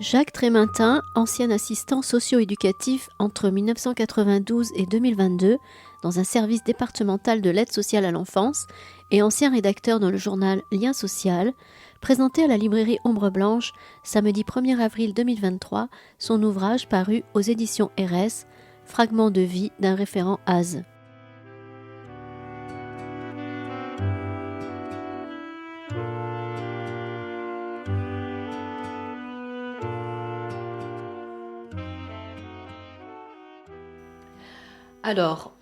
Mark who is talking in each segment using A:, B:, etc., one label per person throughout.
A: Jacques Trémintin, ancien assistant socio-éducatif entre 1992 et 2022 dans un service départemental de l'aide sociale à l'enfance et ancien rédacteur dans le journal Lien social, présentait à la librairie Ombre Blanche, samedi 1er avril 2023, son ouvrage paru aux éditions RS, Fragments de vie d'un référent ASE.
B: Alors,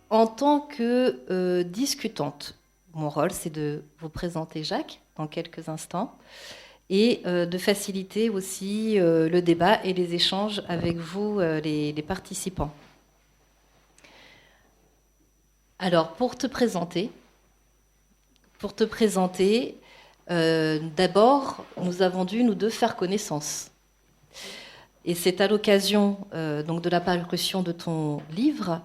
B: en tant que discutante, mon rôle, c'est de vous présenter Jacques dans quelques instants et de faciliter aussi le débat et les échanges avec vous, les participants. Alors, pour te présenter, d'abord, nous avons dû, nous deux, faire connaissance. Et c'est à l'occasion donc de la parution de ton livre,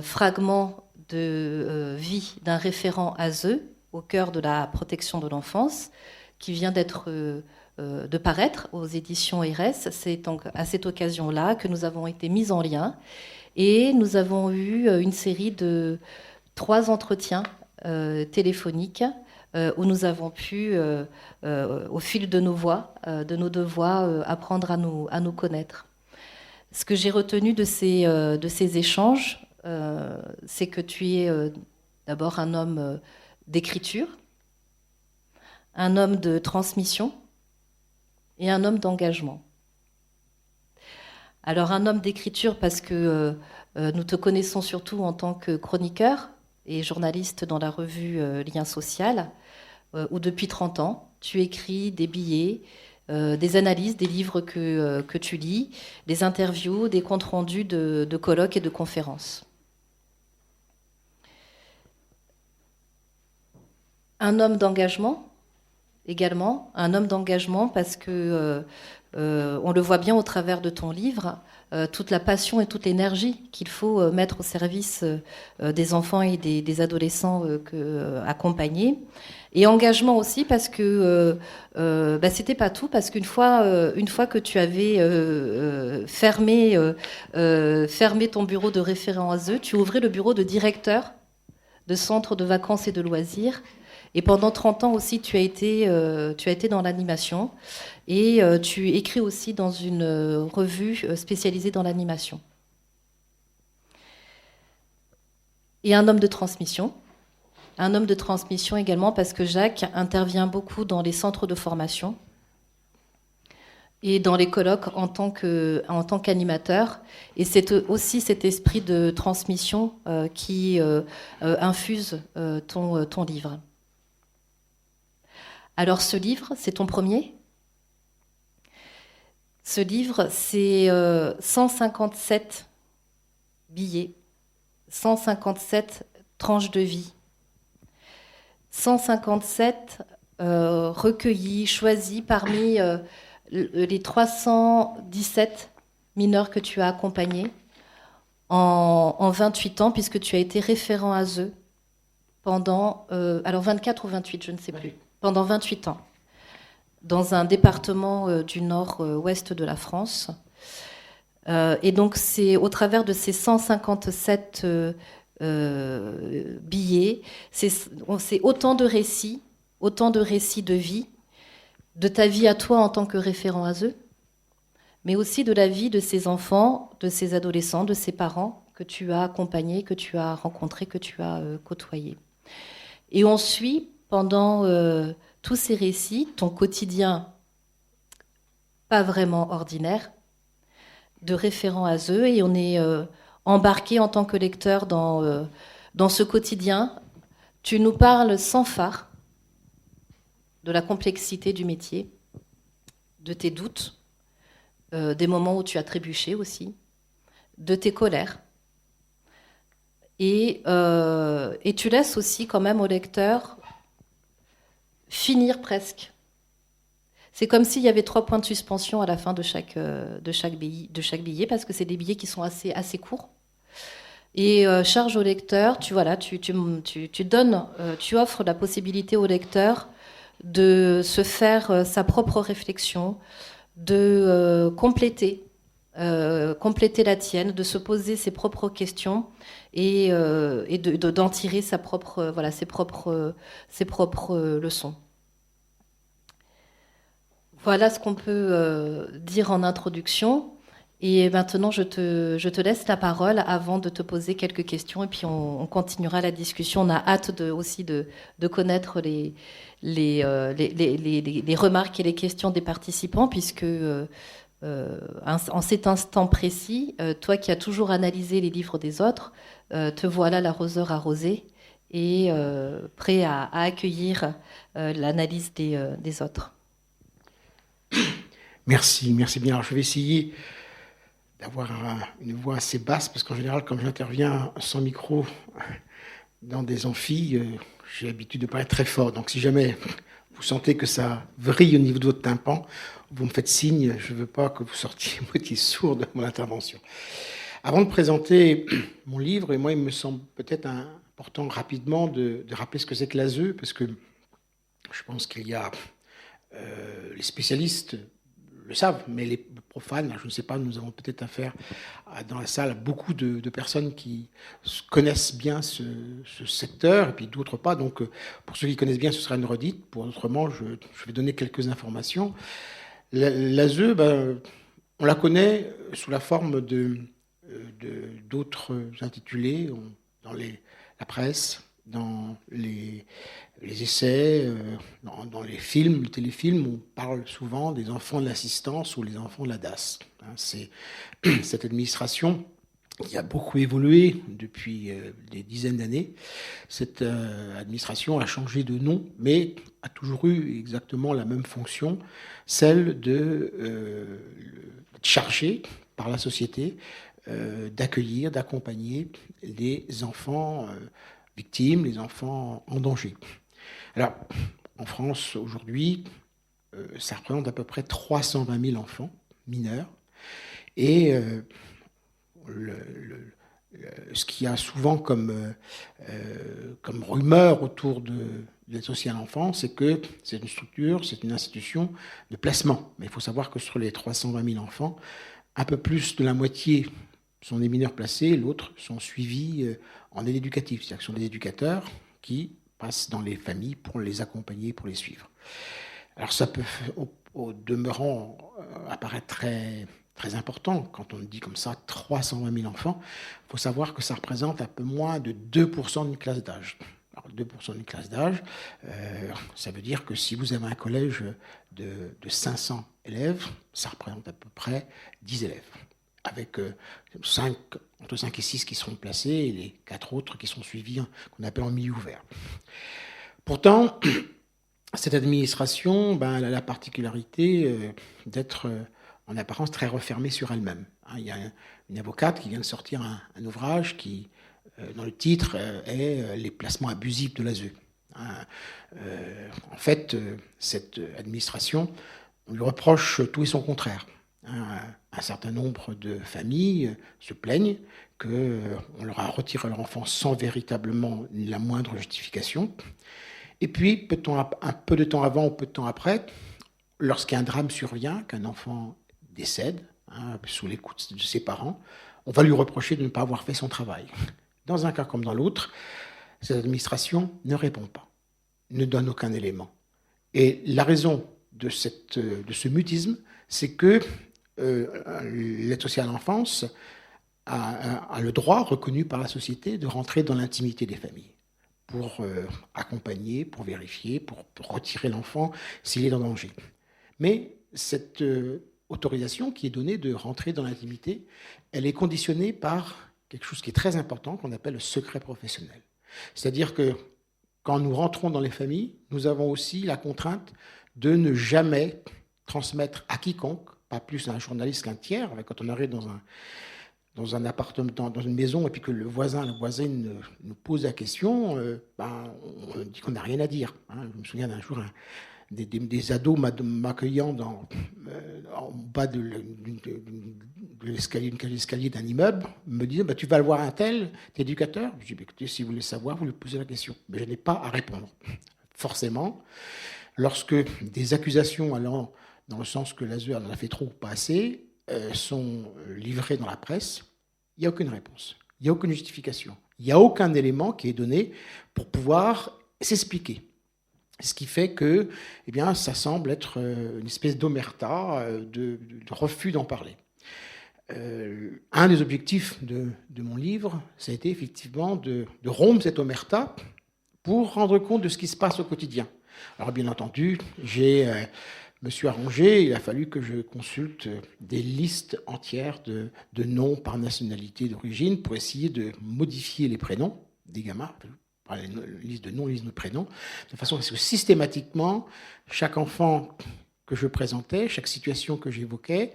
B: Fragments de vie d'un référent ASE, au cœur de la protection de l'enfance, qui vient de paraître aux éditions RS. C'est donc à cette occasion-là que nous avons été mis en lien et nous avons eu une série de 3 entretiens téléphoniques où nous avons pu, au fil de nos voix, apprendre à nous connaître. Ce que j'ai retenu de ces échanges, c'est que tu es d'abord un homme d'écriture, un homme de transmission et un homme d'engagement. Alors un homme d'écriture parce que nous te connaissons surtout en tant que chroniqueur et journaliste dans la revue Lien social, où depuis 30 ans, tu écris des billets, des analyses, des livres que tu lis, des interviews, des comptes rendus de colloques et de conférences. Un homme d'engagement, également, un homme d'engagement parce que on le voit bien au travers de ton livre, toute la passion et toute l'énergie qu'il faut mettre au service des enfants et des adolescents accompagnés. Et engagement aussi parce que c'était pas tout, parce qu'une fois que tu avais fermé ton bureau de référent ASE, tu ouvrais le bureau de directeur de centre de vacances et de loisirs. Et pendant 30 ans aussi, tu as été dans l'animation et tu écris aussi dans une revue spécialisée dans l'animation. Et un homme de transmission. Un homme de transmission également parce que Jacques intervient beaucoup dans les centres de formation et dans les colloques en tant qu'animateur. Et c'est aussi cet esprit de transmission qui infuse ton livre. Alors ce livre, c'est ton premier. Ce livre, c'est 157 billets, 157 tranches de vie, 157 recueillis, choisis parmi les 317 mineurs que tu as accompagnés en 28 ans, puisque tu as été référent ASE pendant, alors 24 ou 28, je ne sais plus, pendant 28 ans, dans un département du nord-ouest de la France. Et donc, c'est au travers de ces 157 billets, c'est autant de récits de vie, de ta vie à toi en tant que référent ASE, mais aussi de la vie de ces enfants, de ces adolescents, de ces parents que tu as accompagnés, que tu as rencontrés, que tu as côtoyés. Et on suit pendant tous ces récits ton quotidien pas vraiment ordinaire de référent ASE, et on est embarqué en tant que lecteur dans ce quotidien. Tu nous parles sans phare de la complexité du métier, de tes doutes, des moments où tu as trébuché aussi, de tes colères. Et tu laisses aussi quand même au lecteur finir presque. C'est comme s'il y avait 3 points de suspension à la fin de chaque billet, parce que c'est des billets qui sont assez courts. Et charge au lecteur, tu offres la possibilité au lecteur de se faire sa propre réflexion, de compléter la tienne, de se poser ses propres questions et d'en tirer ses propres leçons. Voilà ce qu'on peut dire en introduction. Et maintenant, je te laisse la parole avant de te poser quelques questions et puis on continuera la discussion. On a hâte aussi de connaître les remarques et les questions des participants, puisque en cet instant précis, toi qui as toujours analysé les livres des autres, te voilà l'arroseur arrosé et prêt à accueillir l'analyse des autres.
C: Merci bien. Alors, je vais essayer d'avoir une voix assez basse, parce qu'en général, comme j'interviens sans micro dans des amphis, j'ai l'habitude de parler très fort. Donc si jamais vous sentez que ça vrille au niveau de votre tympan, vous me faites signe, je ne veux pas que vous sortiez moitié sourd de mon intervention. Avant de présenter mon livre, et moi il me semble peut-être important rapidement de rappeler ce que c'est que l'ASE, parce que je pense qu'il y a les spécialistes le savent, mais les profanes, je ne sais pas, nous avons peut-être affaire dans la salle à beaucoup de personnes qui connaissent bien ce secteur, et puis d'autres pas. Donc, pour ceux qui connaissent bien, ce sera une redite. Pour autrement, je vais donner quelques informations. L'ASE, on la connaît sous la forme d'autres intitulés dans la presse, dans les essais, dans les films, les téléfilms, on parle souvent des enfants de l'assistance ou les enfants de la DAS. C'est cette administration qui a beaucoup évolué depuis des dizaines d'années. Cette administration a changé de nom, mais a toujours eu exactement la même fonction, celle de charger par la société d'accueillir, d'accompagner les enfants victimes, les enfants en danger. Alors, en France, aujourd'hui, ça représente à peu près 320 000 enfants mineurs. Et ce qu'il y a souvent comme rumeur autour de l'aide sociale à l'enfance, c'est que c'est une structure, c'est une institution de placement. Mais il faut savoir que sur les 320 000 enfants, un peu plus de la moitié sont des mineurs placés, l'autre sont suivis en aide éducative. C'est-à-dire que ce sont des éducateurs qui passent dans les familles pour les accompagner, pour les suivre. Alors ça peut, au demeurant, apparaître très, très important quand on dit comme ça 320 000 enfants. Il faut savoir que ça représente un peu moins de 2% d'une classe d'âge. Alors 2% d'une classe d'âge, ça veut dire que si vous avez un collège de 500 élèves, ça représente à peu près 10 élèves, avec entre 5 et 6 qui seront placés et les 4 autres qui sont suivis, qu'on appelle en milieu ouvert. Pourtant, cette administration, elle a la particularité d'être en apparence très refermée sur elle-même. Il y a une avocate qui vient de sortir un ouvrage qui, dont le titre est « Les placements abusifs de l'ASE ». En fait, cette administration, on lui reproche tout et son contraire. Un certain nombre de familles se plaignent qu'on leur a retiré leur enfant sans véritablement la moindre justification. Et puis, un peu de temps avant ou peu de temps après, lorsqu'un drame survient, qu'un enfant décède sous l'écoute de ses parents, on va lui reprocher de ne pas avoir fait son travail. Dans un cas comme dans l'autre, cette administration ne répond pas, ne donne aucun élément. Et la raison de ce mutisme, c'est que l'aide sociale à l'enfance a le droit reconnu par la société de rentrer dans l'intimité des familles pour accompagner, pour vérifier, pour retirer l'enfant s'il est en danger. Mais cette autorisation qui est donnée de rentrer dans l'intimité, elle est conditionnée par quelque chose qui est très important, qu'on appelle le secret professionnel. C'est-à-dire que quand nous rentrons dans les familles, nous avons aussi la contrainte de ne jamais transmettre à quiconque, pas plus à un journaliste qu'un tiers, quand on arrive dans un appartement, dans une maison, et puis que la voisine nous pose la question, on dit qu'on n'a rien à dire. Je me souviens d'un jour, des ados m'accueillant en bas de l'escalier, une cage d'escalier d'un immeuble, me disaient tu vas le voir un tel, t'es éducateur. Je dis écoutez, si vous voulez savoir, vous lui posez la question. Mais je n'ai pas à répondre. Forcément, lorsque des accusations allant dans le sens que l'ASE en a fait trop ou pas assez, sont livrés dans la presse, il n'y a aucune réponse, il n'y a aucune justification, il n'y a aucun élément qui est donné pour pouvoir s'expliquer. Ce qui fait que ça semble être une espèce d'omerta, de refus d'en parler. Un des objectifs de mon livre, ça a été effectivement de rompre cette omerta pour rendre compte de ce qui se passe au quotidien. Alors bien entendu, me suis arrangé, il a fallu que je consulte des listes entières de noms par nationalité d'origine pour essayer de modifier les prénoms des gamins, par les listes de noms, listes de prénoms, de façon à ce que systématiquement, chaque enfant que je présentais, chaque situation que j'évoquais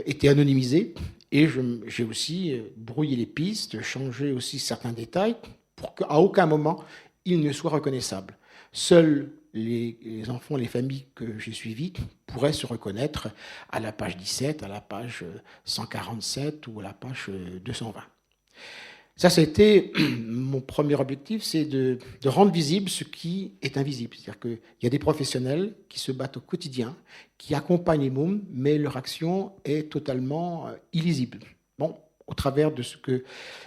C: était anonymisée, et j'ai aussi brouillé les pistes, changé aussi certains détails pour qu'à aucun moment il ne soit reconnaissable. Seuls les enfants, les familles que j'ai suivies pourraient se reconnaître à la page 17, à la page 147 ou à la page 220. Ça, c'était mon premier objectif, c'est de rendre visible ce qui est invisible. C'est-à-dire qu'il y a des professionnels qui se battent au quotidien, qui accompagnent les mômes, mais leur action est totalement illisible. Bon, au travers de ce que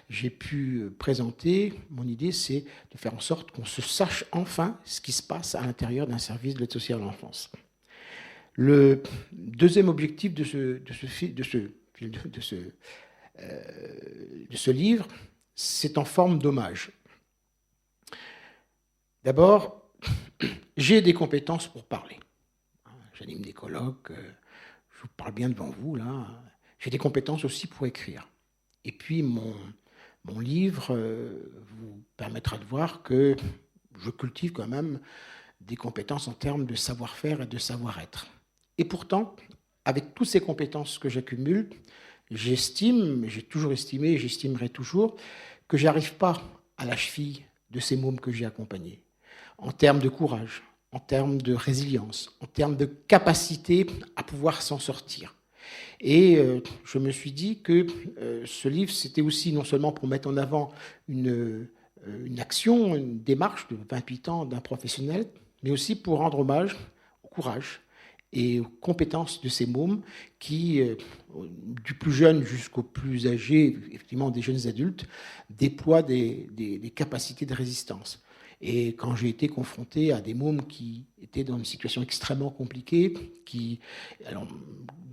C: j'ai pu présenter, mon idée, c'est de faire en sorte qu'on se sache enfin ce qui se passe à l'intérieur d'un service de l'aide sociale à l'enfance. Le deuxième objectif de ce livre, c'est en forme d'hommage. D'abord, j'ai des compétences pour parler. J'anime des colloques, je vous parle bien devant vous, là. J'ai des compétences aussi pour écrire. Et puis, mon livre vous permettra de voir que je cultive quand même des compétences en termes de savoir-faire et de savoir-être. Et pourtant, avec toutes ces compétences que j'accumule, j'ai toujours estimé et j'estimerai toujours que je n'arrive pas à la cheville de ces mômes que j'ai accompagnés. En termes de courage, en termes de résilience, en termes de capacité à pouvoir s'en sortir. Et je me suis dit que ce livre, c'était aussi non seulement pour mettre en avant une action, une démarche de 28 ans d'un professionnel, mais aussi pour rendre hommage au courage et aux compétences de ces mômes qui, du plus jeune jusqu'au plus âgé, effectivement des jeunes adultes, déploient des capacités de résistance. Et quand j'ai été confronté à des mômes qui étaient dans une situation extrêmement compliquée,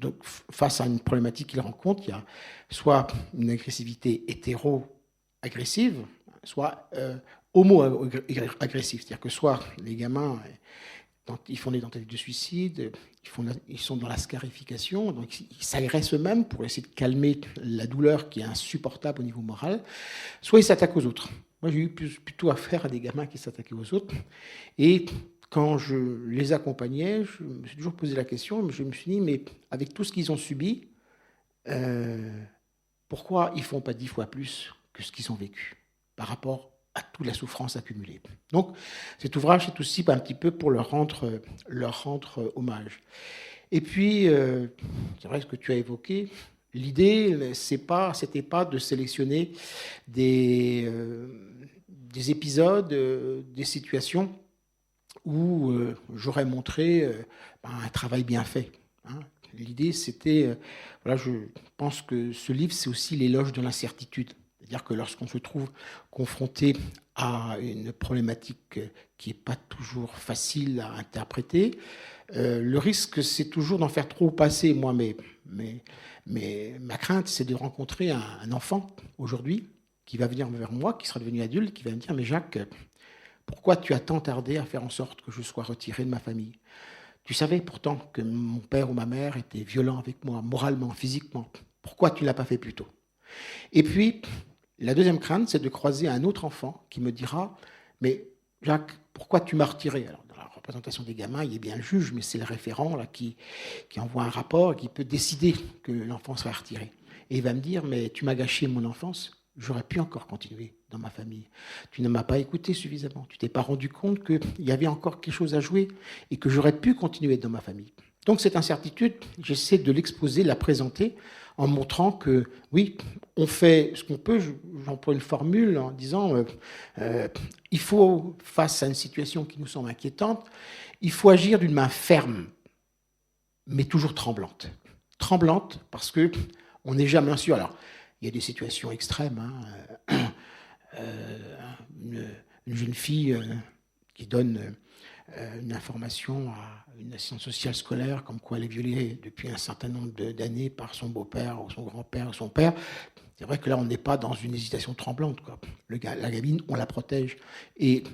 C: donc, face à une problématique qu'ils rencontrent, il y a soit une agressivité hétéro-agressive, soit homo-agressive. C'est-à-dire que soit les gamins, ils font des tentatives de suicide, ils sont dans la scarification, donc ils s'agressent eux-mêmes pour essayer de calmer la douleur qui est insupportable au niveau moral, soit ils s'attaquent aux autres. Moi, j'ai eu plutôt affaire à des gamins qui s'attaquaient aux autres. Et quand je les accompagnais, je me suis toujours posé la question, je me suis dit, mais avec tout ce qu'ils ont subi, pourquoi ils ne font pas 10 fois plus que ce qu'ils ont vécu par rapport à toute la souffrance accumulée. Donc, cet ouvrage, c'est aussi un petit peu pour leur rendre hommage. Et puis, c'est vrai ce que tu as évoqué, l'idée, c'était pas de sélectionner des épisodes, des situations où j'aurais montré un travail bien fait. Hein. L'idée, c'était... je pense que ce livre, c'est aussi l'éloge de l'incertitude. C'est-à-dire que lorsqu'on se trouve confronté à une problématique qui n'est pas toujours facile à interpréter, le risque, c'est toujours d'en faire trop passer. Moi, mais ma crainte, c'est de rencontrer un enfant aujourd'hui qui va venir vers moi, qui sera devenu adulte, qui va me dire « Mais Jacques, pourquoi tu as tant tardé à faire en sorte que je sois retiré de ma famille ? Tu savais pourtant que mon père ou ma mère était violent avec moi, moralement, physiquement. Pourquoi tu ne l'as pas fait plus tôt ?» Et puis, la deuxième crainte, c'est de croiser un autre enfant qui me dira « Mais Jacques, pourquoi tu m'as retiré ?» Alors, dans la représentation des gamins, il y a bien le juge, mais c'est le référent là, qui envoie un rapport et qui peut décider que l'enfant soit retiré. Et il va me dire « Mais tu m'as gâché mon enfance, j'aurais pu encore continuer dans ma famille. Tu ne m'as pas écouté suffisamment. Tu ne t'es pas rendu compte qu'il y avait encore quelque chose à jouer et que j'aurais pu continuer dans ma famille. » Donc cette incertitude, j'essaie de l'exposer, de la présenter en montrant que oui, on fait ce qu'on peut. J'emploie une formule en disant il faut, face à une situation qui nous semble inquiétante, il faut agir d'une main ferme. mais toujours tremblante. Tremblante parce qu'on n'est jamais sûr. Alors, il y a des situations extrêmes. Une jeune fille qui donne une information à une assistante sociale scolaire comme quoi elle est violée depuis un certain nombre d'années par son beau-père ou son grand-père ou son père. C'est vrai que là, on n'est pas dans une hésitation tremblante, quoi. La gamine, on la protège. Et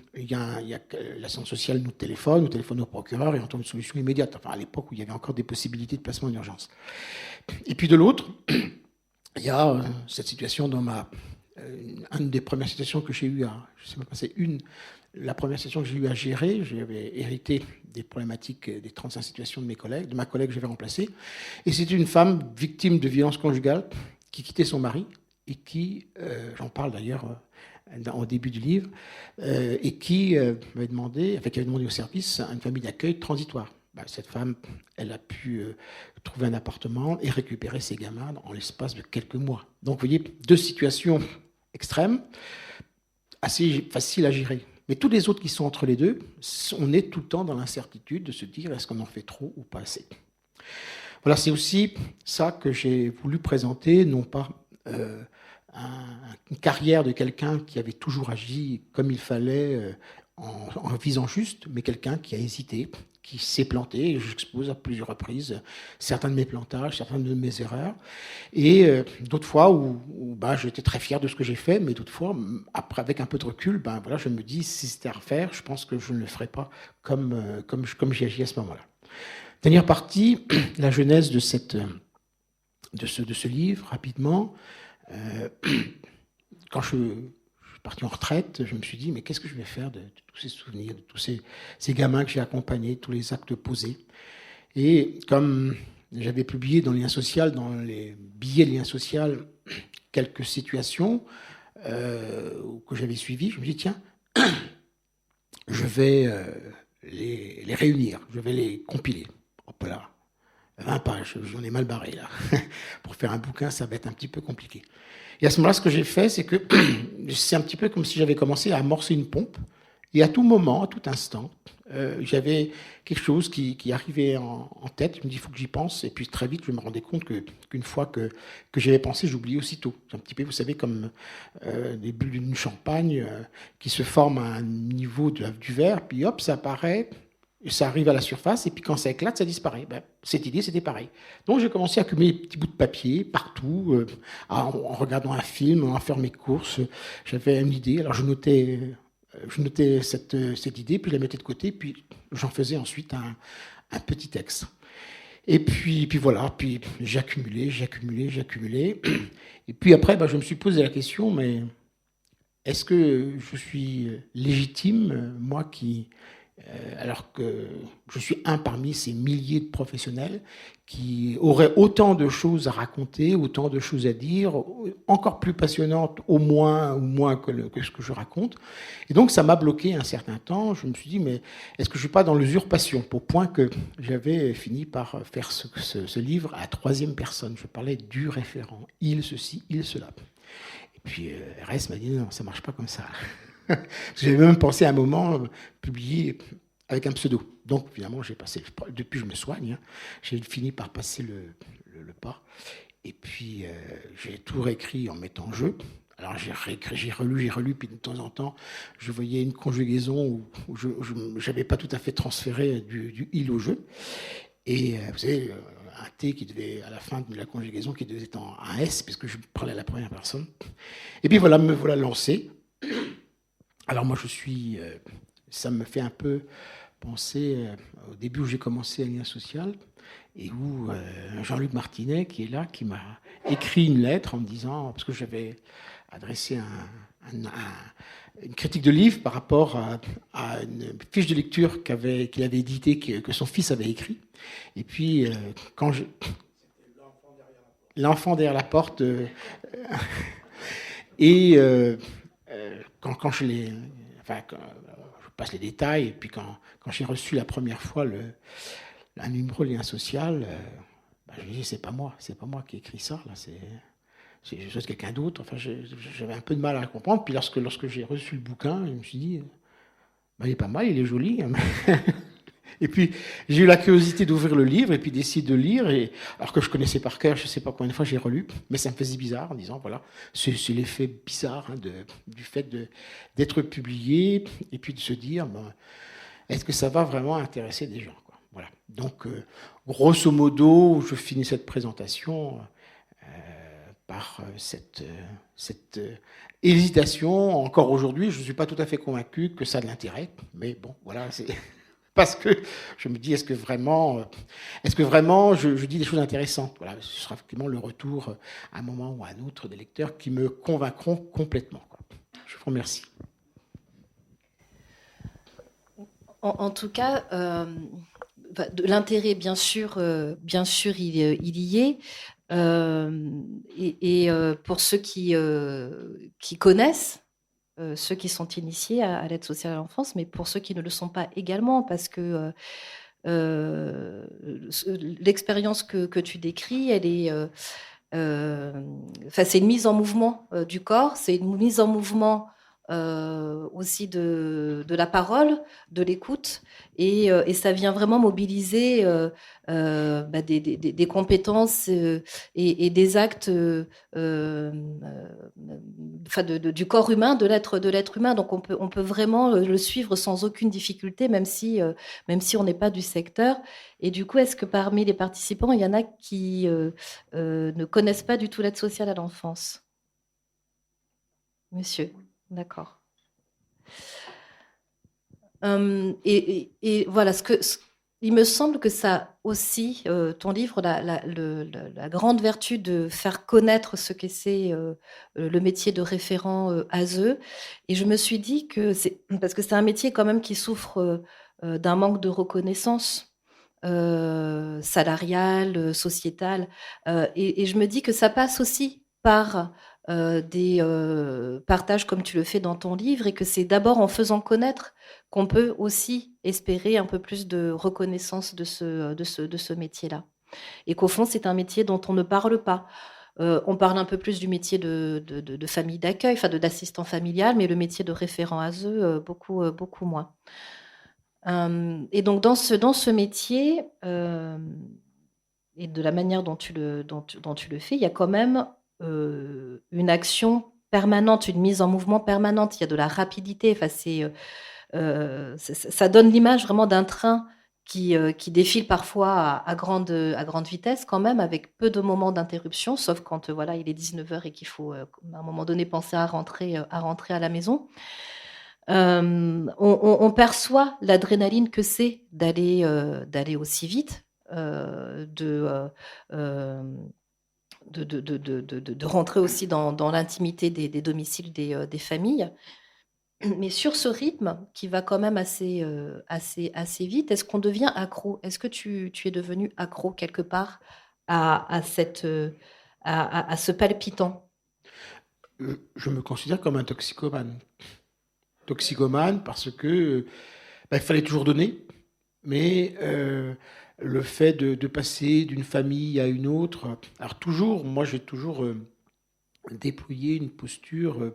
C: l'assistante sociale nous téléphone au procureur et on trouve une solution immédiate. Enfin, à l'époque où il y avait encore des possibilités de placement en urgence. Et puis de l'autre, il y a cette situation dans une des premières situations que j'ai eu je sais pas, c'est la première situation que j'ai eu à gérer. J'avais hérité des problématiques des 35 situations de ma collègue que j'avais remplacée. Et c'était une femme victime de violences conjugales qui quittait son mari et qui, j'en parle d'ailleurs au début du livre, et qui avait demandé au service une famille d'accueil transitoire. Cette femme, elle a pu trouver un appartement et récupérer ses gamins en l'espace de quelques mois. Donc, vous voyez, 2 situations extrêmes, assez faciles à gérer. Mais tous les autres qui sont entre les deux, on est tout le temps dans l'incertitude de se dire est-ce qu'on en fait trop ou pas assez. Voilà, c'est aussi ça que j'ai voulu présenter, non pas une carrière de quelqu'un qui avait toujours agi comme il fallait en visant juste, mais quelqu'un qui a hésité, qui s'est planté. Et j'expose à plusieurs reprises certains de mes plantages, certaines de mes erreurs, et d'autres fois où j'étais très fier de ce que j'ai fait, mais d'autres fois, après, avec un peu de recul, je me dis, si c'était à refaire, je pense que je ne le ferais pas comme j'ai agi à ce moment-là. Dernière partie, la genèse de ce livre, rapidement. Quand je suis parti en retraite, je me suis dit, mais qu'est-ce que je vais faire de tous ces souvenirs, de tous ces gamins que j'ai accompagnés, tous les actes posés. Et comme j'avais publié dans Lien Social, dans les billets Lien Social, quelques situations que j'avais suivies, je me dis, tiens, je vais les réunir, je vais les compiler. Hop là, 20 pages, j'en ai mal barré là. Pour faire un bouquin, ça va être un petit peu compliqué. Et à ce moment-là, ce que j'ai fait, c'est que c'est un petit peu comme si j'avais commencé à amorcer une pompe. Et à tout moment, à tout instant, j'avais quelque chose qui arrivait en tête. Je me dis, il faut que j'y pense. Et puis très vite, je me rendais compte qu'une fois que j'y avais pensé, j'oubliais aussitôt. C'est un petit peu, vous savez, comme des bulles d'une champagne qui se forment à un niveau du verre. Puis hop, ça apparaît. Et ça arrive à la surface, et puis quand ça éclate, ça disparaît. Cette idée, c'était pareil. Donc j'ai commencé à accumuler des petits bouts de papier partout, en regardant un film, en faire mes courses. J'avais une idée, alors je notais cette idée, puis je la mettais de côté, puis j'en faisais ensuite un petit texte. Et puis voilà, puis j'ai accumulé. Et puis après, je me suis posé la question, mais est-ce que je suis légitime, moi qui... alors que je suis un parmi ces milliers de professionnels qui auraient autant de choses à raconter, autant de choses à dire, encore plus passionnantes au moins que ce que je raconte. Et donc ça m'a bloqué un certain temps. Je me suis dit, mais est-ce que je ne suis pas dans l'usurpation, au point que j'avais fini par faire ce livre à la 3e personne. Je parlais du référent, il ceci, il cela. Et puis RS m'a dit, non, ça ne marche pas comme ça. J'avais même pensé à un moment publier avec un pseudo. Donc finalement, depuis je me soigne, j'ai fini par passer le pas. Et puis j'ai tout réécrit en mettant jeu. Alors j'ai relu, puis de temps en temps, je voyais une conjugaison où je n'avais pas tout à fait transféré du il au jeu. Et vous savez, un T qui devait, à la fin de la conjugaison, qui devait être un S, puisque je parlais à la première personne. Et puis voilà, me voilà lancé. Alors moi, ça me fait un peu penser au début où j'ai commencé à Lien Social et où Jean-Luc Martinet, qui est là, qui m'a écrit une lettre en me disant, parce que j'avais adressé une critique de livre par rapport à une fiche de lecture qu'il avait éditée, que son fils avait écrit. Et puis, quand l'enfant derrière la porte, et quand je l'ai... Enfin, je passe les détails, et puis quand j'ai reçu la première fois un numéro Lien Social, je me dis, c'est pas moi qui ai écrit ça, là, c'est quelqu'un d'autre. Enfin, j'avais un peu de mal à comprendre. Puis lorsque j'ai reçu le bouquin, je me suis dit, il est pas mal, il est joli. Et puis, j'ai eu la curiosité d'ouvrir le livre et puis d'essayer de lire. Et, alors que je connaissais par cœur, je ne sais pas combien de fois j'ai relu, mais ça me faisait bizarre en disant, voilà, c'est l'effet bizarre du fait d'être publié et puis de se dire, ben, est-ce que ça va vraiment intéresser des gens, quoi. Voilà. Donc, grosso modo, je finis cette présentation par cette hésitation. Encore aujourd'hui, je ne suis pas tout à fait convaincu que ça a de l'intérêt, mais bon, voilà, c'est parce que je me dis, est-ce que vraiment je dis des choses intéressantes. Voilà, ce sera effectivement le retour à un moment ou à un autre des lecteurs qui me convaincront complètement, quoi. Je vous remercie.
B: En tout cas, de l'intérêt, bien sûr, il y est. Pour ceux qui connaissent, ceux qui sont initiés à l'aide sociale à l'enfance, mais pour ceux qui ne le sont pas également, parce que l'expérience que tu décris, elle est, c'est une mise en mouvement du corps, c'est une mise en mouvement aussi de la parole, de l'écoute, et ça vient vraiment mobiliser des compétences et des actes du corps humain, de l'être humain. Donc on peut vraiment le suivre sans aucune difficulté, même si on n'est pas du secteur. Et du coup, est-ce que parmi les participants, il y en a qui ne connaissent pas du tout l'aide sociale à l'enfance? Monsieur. D'accord. Et voilà, il me semble que ça aussi, ton livre, la grande vertu de faire connaître ce qu'est le métier de référent ASE. Et je me suis dit que parce que c'est un métier quand même qui souffre d'un manque de reconnaissance salariale, sociétale. Et je me dis que ça passe aussi par des partages comme tu le fais dans ton livre, et que c'est d'abord en faisant connaître qu'on peut aussi espérer un peu plus de reconnaissance de ce métier-là. Et qu'au fond, c'est un métier dont on ne parle pas. On parle un peu plus du métier de famille d'accueil, enfin d'assistant familial, mais le métier de référent ASE, beaucoup moins. Et donc dans ce métier, et de la manière dont tu le fais, il y a quand même une action permanente, une mise en mouvement permanente. Il y a de la rapidité. Enfin, ça donne l'image vraiment d'un train qui défile parfois à grande vitesse quand même, avec peu de moments d'interruption, sauf quand voilà, il est 19h et qu'il faut à un moment donné penser à rentrer à la maison. On perçoit l'adrénaline que c'est d'aller aussi vite, de rentrer aussi dans l'intimité des domiciles des familles. Mais sur ce rythme qui va quand même assez vite, est-ce qu'on devient accro? Est-ce que tu es devenu accro quelque part à ce palpitant?
C: Je me considère comme un toxicomane. Toxicomane parce que il fallait toujours donner, mais le fait de passer d'une famille à une autre, alors toujours, moi j'ai toujours déployé une posture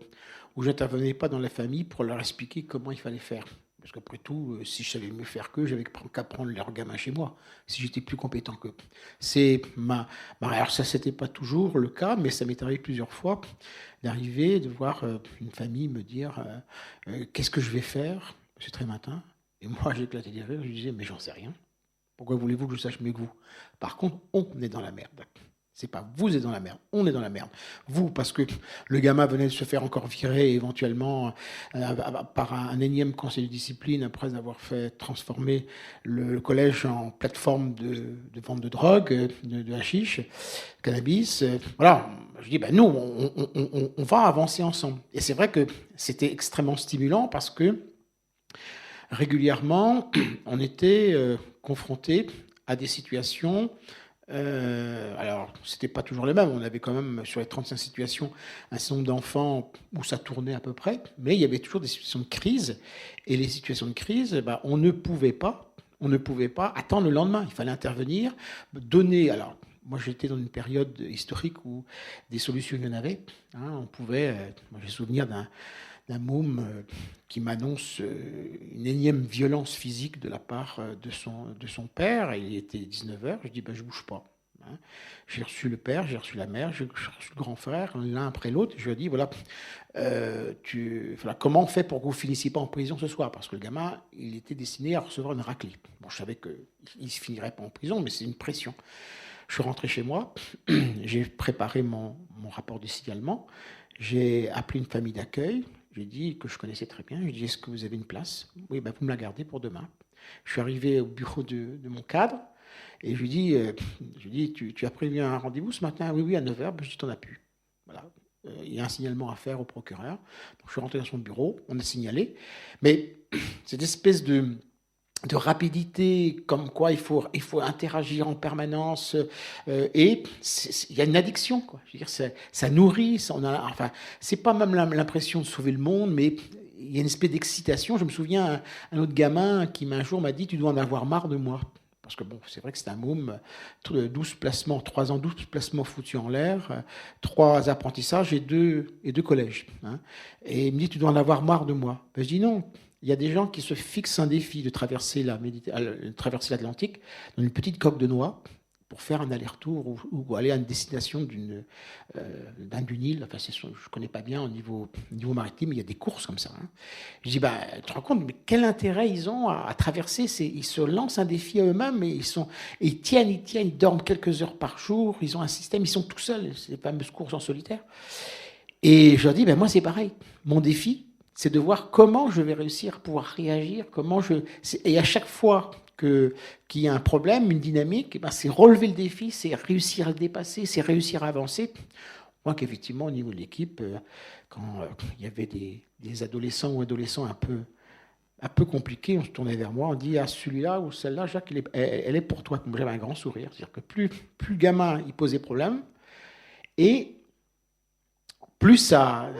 C: où je n'intervenais pas dans la famille pour leur expliquer comment il fallait faire. Parce qu'après tout, si je savais mieux faire qu'eux, j'avais qu'à prendre leurs gamins chez moi, si j'étais plus compétent qu'eux. Alors ça, c'était pas toujours le cas, mais ça m'est arrivé plusieurs fois d'arriver, de voir une famille me dire qu'est-ce que je vais faire? C'est très matin. Et moi, j'éclatais des rires, je disais, mais j'en sais rien. Pourquoi voulez-vous que je sache mieux que vous? Par contre, on est dans la merde. C'est pas vous êtes dans la merde, on est dans la merde. Vous, parce que le gamin venait de se faire encore virer éventuellement par un énième conseil de discipline après avoir fait transformer le collège en plateforme de vente de drogue, de hashish, cannabis. Voilà, je dis, nous, on va avancer ensemble. Et c'est vrai que c'était extrêmement stimulant parce que régulièrement, on était confronté à des situations. Alors, c'était pas toujours les mêmes. On avait quand même, sur les 35 situations, un certain nombre d'enfants où ça tournait à peu près, mais il y avait toujours des situations de crise. Et les situations de crise, on ne pouvait pas attendre le lendemain. Il fallait intervenir, donner. Alors, moi, j'étais dans une période historique où des solutions, il y en avait. On pouvait. Moi, j'ai souvenir d'un môme qui m'annonce une énième violence physique de la part de son père. Il était 19h, je dis je ne bouge pas. Hein. J'ai reçu le père, j'ai reçu la mère, j'ai reçu le grand frère, l'un après l'autre. Je lui ai dit voilà, comment on fait pour que vous ne finissiez pas en prison ce soir? Parce que le gamin, il était destiné à recevoir une raclée. Bon, je savais qu'il ne se finirait pas en prison, mais c'est une pression. Je suis rentré chez moi, j'ai préparé mon rapport de signalement, j'ai appelé une famille d'accueil, j'ai dit que je connaissais très bien, je lui ai dit est-ce que vous avez une place? Oui, vous me la gardez pour demain. Je suis arrivé au bureau de mon cadre et je lui dis tu as prévu un rendez-vous ce matin? Oui, à 9h, je dis t'en as plus. Voilà. Il y a un signalement à faire au procureur. Donc, je suis rentré dans son bureau, on a signalé, mais cette espèce de rapidité, comme quoi il faut interagir en permanence, et il y a une addiction, quoi. Je veux dire, ça nourrit, c'est pas même l'impression de sauver le monde, mais il y a une espèce d'excitation. Je me souviens, un autre gamin qui un jour m'a dit « Tu dois en avoir marre de moi ». Parce que c'est vrai que c'est un môme, 12 placements, 3 ans, 12 placements foutus en l'air, 3 apprentissages et 2 collèges. Hein. Et il me dit « Tu dois en avoir marre de moi ». Je dis non. Il y a des gens qui se fixent un défi de traverser l'Atlantique dans une petite coque de noix pour faire un aller-retour ou aller à une destination d'un île. Enfin, je ne connais pas bien au niveau maritime, mais il y a des courses comme ça. Hein. Je dis, tu te rends compte, mais quel intérêt ils ont à traverser? Ils se lancent un défi à eux-mêmes et ils tiennent, ils dorment quelques heures par jour, ils ont un système, ils sont tout seuls, ces fameuses courses en solitaire. Et je leur dis, moi c'est pareil, mon défi, c'est de voir comment je vais réussir à pouvoir réagir, et à chaque fois qu'il y a un problème, une dynamique, c'est relever le défi, c'est réussir à le dépasser, c'est réussir à avancer. Moi qu'effectivement, au niveau de l'équipe, quand il y avait des adolescents ou adolescents un peu compliqués, on se tournait vers moi, on dit celui-là ou celle-là, Jacques, elle est pour toi. J'avais un grand sourire, c'est-à-dire que plus le gamin il posait problème, et plus ça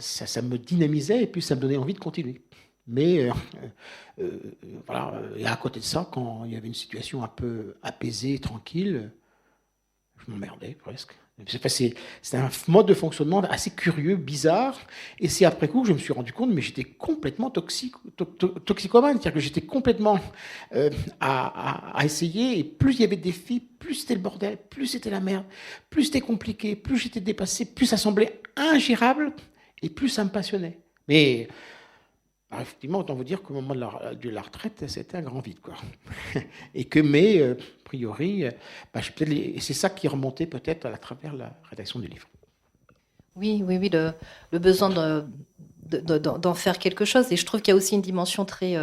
C: me dynamisait et plus ça me donnait envie de continuer. Mais voilà, et à côté de ça, quand il y avait une situation un peu apaisée, tranquille, je m'emmerdais presque. C'est un mode de fonctionnement assez curieux, bizarre, et c'est après coup que je me suis rendu compte, mais j'étais complètement toxicomane, c'est-à-dire que j'étais complètement à essayer, et plus il y avait de défis, plus c'était le bordel, plus c'était la merde, plus c'était compliqué, plus j'étais dépassé, plus ça semblait ingérable, et plus ça me passionnait. Mais effectivement, autant vous dire qu'au moment de la retraite, c'était un grand vide, quoi. Et que, a priori, c'est ça qui remontait peut-être à travers la rédaction du livre.
B: Oui, le besoin d'en faire quelque chose. Et je trouve qu'il y a aussi une dimension très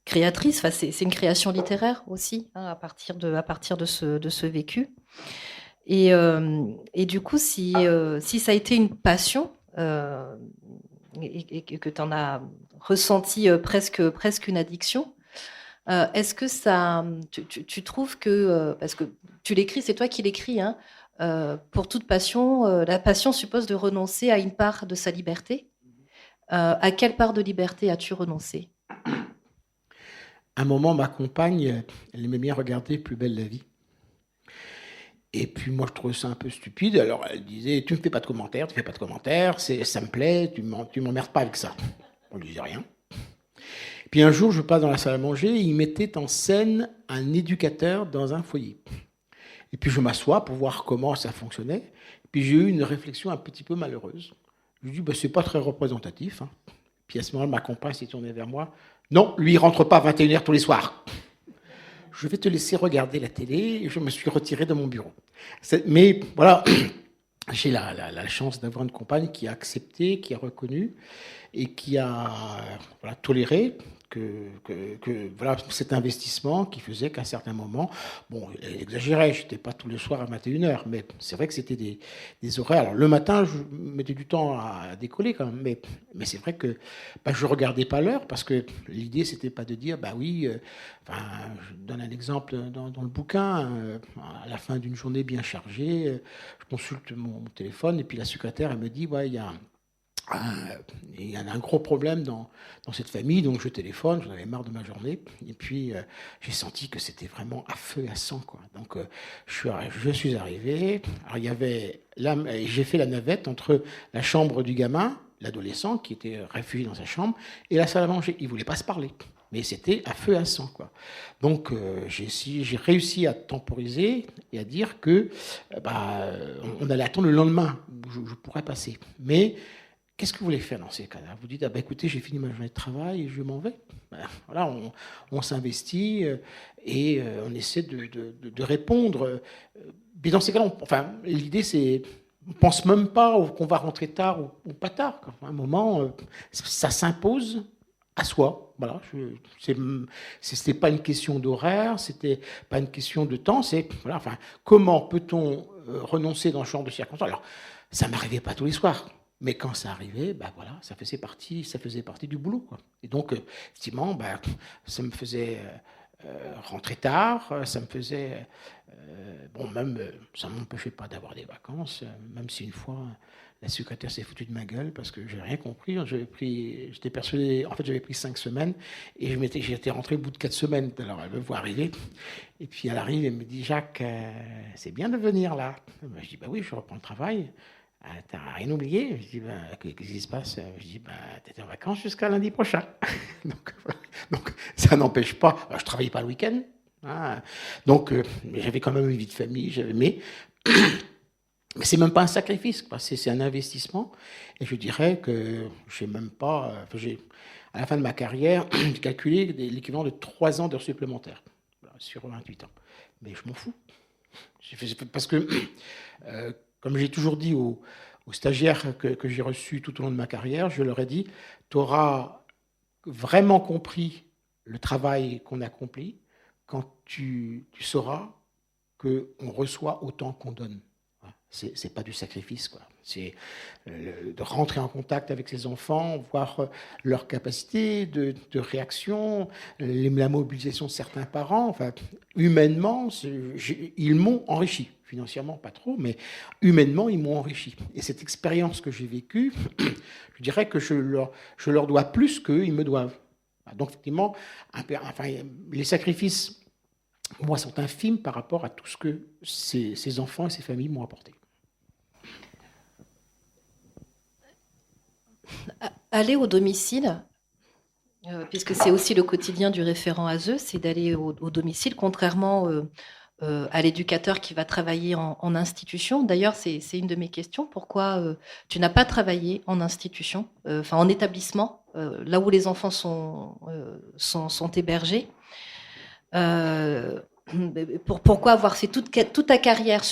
B: créatrice. Enfin, c'est une création littéraire aussi, hein, à partir de ce vécu. Et du coup, si ça a été une passion, et que tu en as ressenti presque une addiction, est-ce que ça, tu trouves que, parce que tu l'écris, c'est toi qui l'écris, hein, pour toute passion, la passion suppose de renoncer à une part de sa liberté. À quelle part de liberté as-tu renoncé?
C: Un moment, ma compagne, elle aimait bien regarder Plus belle la vie. Et puis moi, je trouvais ça un peu stupide. Alors elle disait, tu ne fais pas de commentaires, ça me plaît, tu m'emmerdes pas avec ça. On ne disait rien. Puis un jour, je passe dans la salle à manger, et il mettait en scène un éducateur dans un foyer. Et puis je m'assois pour voir comment ça fonctionnait. Et puis j'ai eu une réflexion un petit peu malheureuse. Je lui dis, c'est pas très représentatif. Hein. Puis à ce moment-là, ma compagne s'est tournée vers moi. Non, lui, il rentre pas à 21h tous les soirs. Je vais te laisser regarder la télé, et je me suis retiré de mon bureau. Mais voilà, j'ai la chance d'avoir une compagne qui a accepté, qui a reconnu et qui a toléré que voilà, cet investissement qui faisait qu'à un certain moment, elle exagérait, je n'étais pas tous les soirs à 21h, mais c'est vrai que c'était des horaires. Alors le matin, je mettais du temps à décoller quand même, mais c'est vrai que je ne regardais pas l'heure, parce que l'idée, c'était pas de dire, je donne un exemple dans le bouquin, à la fin d'une journée bien chargée, je consulte mon téléphone, et puis la secrétaire, elle me dit, il y a un gros problème dans cette famille, donc je téléphone, j'en avais marre de ma journée, et puis j'ai senti que c'était vraiment à feu et à sang, quoi. Donc je suis arrivé, alors j'ai fait la navette entre la chambre du gamin, l'adolescent qui était réfugié dans sa chambre et la salle à manger. Ils ne voulaient pas se parler. Mais c'était à feu et à sang, quoi. Donc, j'ai réussi à temporiser et à dire que on allait attendre le lendemain où je pourrais passer. Mais qu'est-ce que vous voulez faire dans ces cas-là? Vous dites, écoutez, j'ai fini ma journée de travail et je m'en vais. Voilà, on s'investit et on essaie de répondre. Mais dans ces cas-là, l'idée, c'est... On ne pense même pas qu'on va rentrer tard ou pas tard. À un moment, ça s'impose à soi. Voilà, c'était pas une question d'horaire, c'était pas une question de temps. C'est comment peut-on renoncer dans ce genre de circonstances? Alors, ça m'arrivait pas tous les soirs, mais quand ça arrivait, ça faisait partie du boulot, quoi. Et donc, effectivement, ça me faisait rentrer tard, ça me faisait ça ne m'empêchait pas d'avoir des vacances, même si une fois la secrétaire s'est foutue de ma gueule parce que je n'avais rien compris. J'étais persuadé, en fait j'avais pris 5 semaines et j'étais rentré au bout de 4 semaines. Alors elle me voit arriver et puis elle arrive et me dit, Jacques, c'est bien de venir là. Je dis, oui, je reprends le travail. T'as rien oublié? Je dis, qu'est-ce qui se passe? Je dis, t'étais en vacances jusqu'à lundi prochain. donc ça n'empêche pas, je travaillais pas le week-end. Donc j'avais quand même une vie de famille, mais c'est même pas un sacrifice, quoi. C'est un investissement. Et je dirais que j'ai même pas, à la fin de ma carrière, j'ai calculé l'équivalent de 3 ans d'heures supplémentaires sur 28 ans. Mais je m'en fous. Parce que, comme j'ai toujours dit aux stagiaires que j'ai reçus tout au long de ma carrière, je leur ai dit, tu auras vraiment compris le travail qu'on accomplit quand tu sauras qu'on reçoit autant qu'on donne. C'est pas du sacrifice, quoi. C'est de rentrer en contact avec ses enfants, voir leur capacité de réaction, la mobilisation de certains parents. Humainement, ils m'ont enrichi. Financièrement, pas trop, mais humainement, ils m'ont enrichi. Et cette expérience que j'ai vécue, je dirais que je leur dois plus qu'eux, ils me doivent. Donc, effectivement, les sacrifices, moi, sont infimes par rapport à tout ce que ces enfants et ces familles m'ont apporté.
B: Aller au domicile, puisque c'est aussi le quotidien du référent ASE, c'est d'aller au domicile, contrairement à l'éducateur qui va travailler en institution. D'ailleurs, c'est une de mes questions. Pourquoi tu n'as pas travaillé en institution, en établissement, là où les enfants sont hébergés? Pourquoi avoir fait toute ta carrière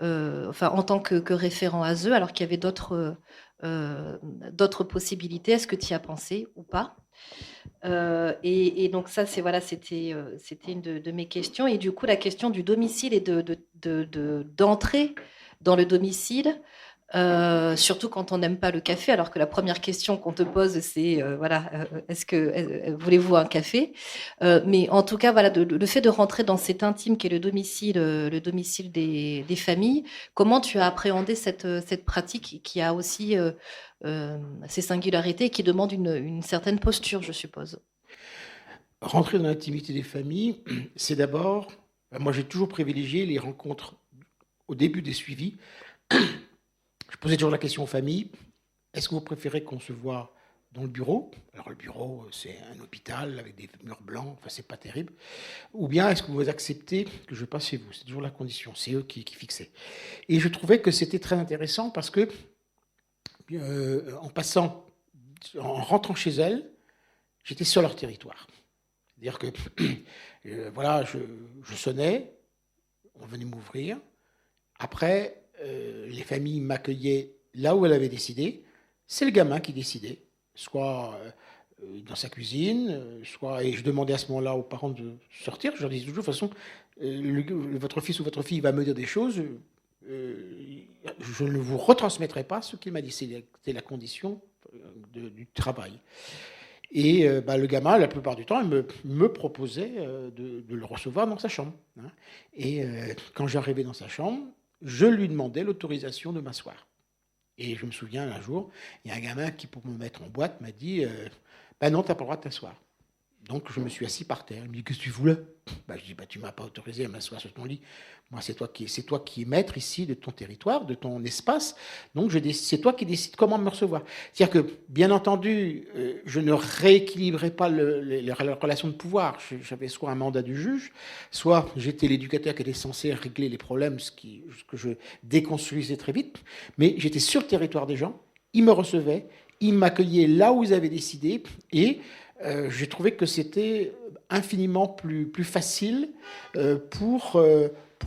B: en tant que référent ASE, alors qu'il y avait d'autres possibilités? Est-ce que tu y as pensé ou pas? Et donc ça, c'était une de mes questions. Et du coup, la question du domicile et d'entrer dans le domicile, surtout quand on n'aime pas le café, alors que la première question qu'on te pose, c'est voulez-vous un café? Mais en tout cas, le fait de rentrer dans cet intime qu'est le domicile des familles. Comment tu as appréhendé cette pratique qui a aussi ses singularités et qui demande une certaine posture, je suppose?
C: Rentrer dans l'intimité des familles, c'est d'abord, moi j'ai toujours privilégié les rencontres au début des suivis. Je posais toujours la question aux familles, est-ce que vous préférez qu'on se voit dans le bureau? Alors le bureau, c'est un hôpital avec des murs blancs, c'est pas terrible. Ou bien est-ce que vous acceptez que je passe chez vous? C'est toujours la condition, c'est eux qui fixaient. Et je trouvais que c'était très intéressant parce que en rentrant chez elles, j'étais sur leur territoire. C'est-à-dire que je sonnais, on venait m'ouvrir. Après, les familles m'accueillaient là où elles avaient décidé. C'est le gamin qui décidait, soit dans sa cuisine, et je demandais à ce moment-là aux parents de sortir. Je leur disais toujours, de toute façon, votre fils ou votre fille va me dire des choses, je ne vous retransmettrai pas ce qu'il m'a dit. C'était la condition du travail. Et le gamin, la plupart du temps, il me proposait de le recevoir dans sa chambre. Et quand j'arrivais dans sa chambre, je lui demandais l'autorisation de m'asseoir. Et je me souviens, un jour, il y a un gamin qui, pour me mettre en boîte, m'a dit non, tu n'as pas le droit de t'asseoir. Donc, je me suis assis par terre. Il me dit, qu'est-ce que tu voulais? Je dis, tu ne m'as pas autorisé à m'asseoir sur ton lit. Moi, c'est toi qui es maître ici de ton territoire, de ton espace. Donc, c'est toi qui décides comment me recevoir. C'est-à-dire que, bien entendu, je ne rééquilibrais pas les relations de pouvoir. J'avais soit un mandat du juge, soit j'étais l'éducateur qui était censé régler les problèmes, ce que je déconstruisais très vite. Mais j'étais sur le territoire des gens. Ils me recevaient, ils m'accueillaient là où ils avaient décidé, et j'ai trouvé que c'était infiniment plus facile pour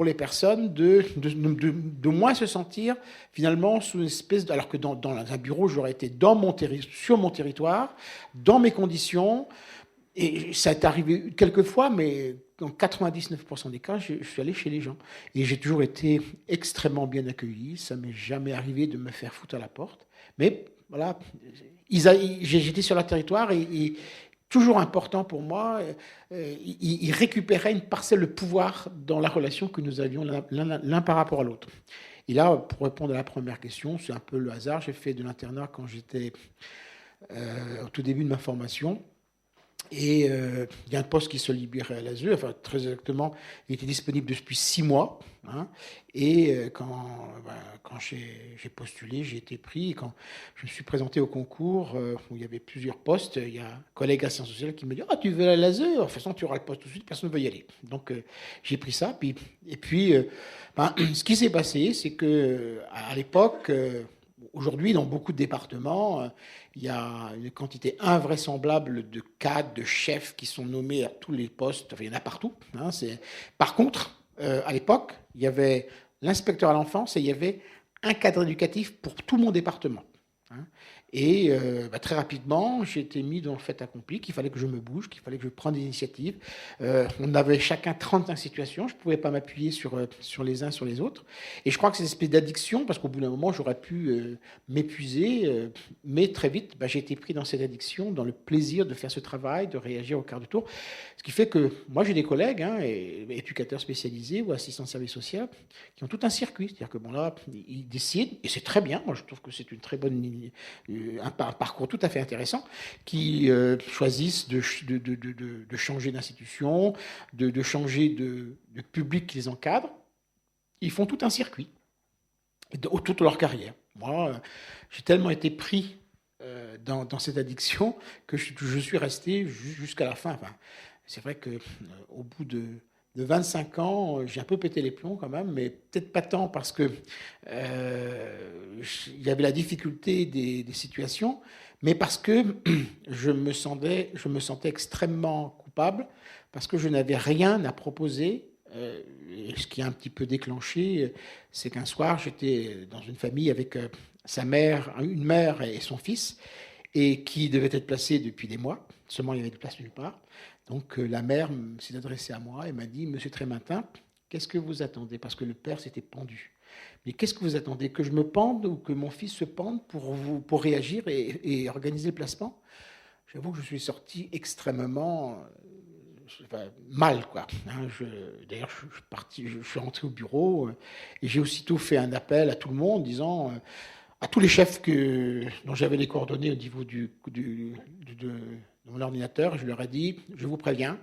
C: les personnes de moins se sentir finalement sous une espèce alors que dans un bureau, j'aurais été sur mon territoire, dans mes conditions, et ça est arrivé quelques fois, mais dans 99% des cas, je suis allé chez les gens. Et j'ai toujours été extrêmement bien accueilli, ça m'est jamais arrivé de me faire foutre à la porte. Mais voilà, j'étais sur leur territoire et toujours important pour moi, ils récupéraient une parcelle de pouvoir dans la relation que nous avions l'un par rapport à l'autre. Et là, pour répondre à la première question, c'est un peu le hasard. J'ai fait de l'internat quand j'étais au tout début de ma formation. Et il y a un poste qui se libérait à l'ASE, enfin très exactement, il était disponible depuis 6 mois. Hein, et quand j'ai postulé, j'ai été pris. Et quand je me suis présenté au concours, où il y avait plusieurs postes, il y a un collègue à Sciences sociales qui me dit « Ah, tu veux aller à l'ASE ? De toute façon, tu auras le poste tout de suite, personne ne veut y aller. » Donc j'ai pris ça. Et puis, ce qui s'est passé, c'est qu'à l'époque... Aujourd'hui, dans beaucoup de départements, il y a une quantité invraisemblable de cadres, de chefs qui sont nommés à tous les postes. Enfin, il y en a partout. Hein, Par contre, à l'époque, il y avait l'inspecteur à l'enfance et il y avait un cadre éducatif pour tout mon département. Hein. Et très rapidement, j'ai été mis dans le fait accompli, qu'il fallait que je me bouge, qu'il fallait que je prenne des initiatives. On avait chacun 35 situations, je ne pouvais pas m'appuyer sur les uns sur les autres. Et je crois que c'est une espèce d'addiction, parce qu'au bout d'un moment, j'aurais pu m'épuiser, mais très vite, j'ai été pris dans cette addiction, dans le plaisir de faire ce travail, de réagir au quart de tour. Ce qui fait que moi, j'ai des collègues, éducateurs spécialisés ou assistants de service social, qui ont tout un circuit. C'est-à-dire que là, ils décident, et c'est très bien, moi je trouve que c'est une très bonne ligne, un parcours tout à fait intéressant, qui choisissent de changer d'institution, de changer de public qui les encadre. Ils font tout un circuit, toute leur carrière. Moi, j'ai tellement été pris dans cette addiction que je suis resté jusqu'à la fin. Enfin, c'est vrai qu'au bout de 25 ans, j'ai un peu pété les plombs quand même, mais peut-être pas tant parce que il y avait la difficulté des situations, mais parce que je me sentais extrêmement coupable, parce que je n'avais rien à proposer. Et ce qui a un petit peu déclenché, c'est qu'un soir, j'étais dans une famille avec sa mère, une mère et son fils, et qui devait être placé depuis des mois. Seulement, il y avait de place nulle part. Donc la mère s'est adressée à moi et m'a dit « Monsieur Trématin, qu'est-ce que vous attendez ?» Parce que le père s'était pendu. Mais qu'est-ce que vous attendez? Que je me pende ou que mon fils se pende pour réagir et organiser le placement? J'avoue que je suis sorti extrêmement mal, quoi. D'ailleurs, je suis rentré au bureau et j'ai aussitôt fait un appel à tout le monde disant à tous les chefs dont j'avais les coordonnées au niveau de mon ordinateur, je leur ai dit, je vous préviens,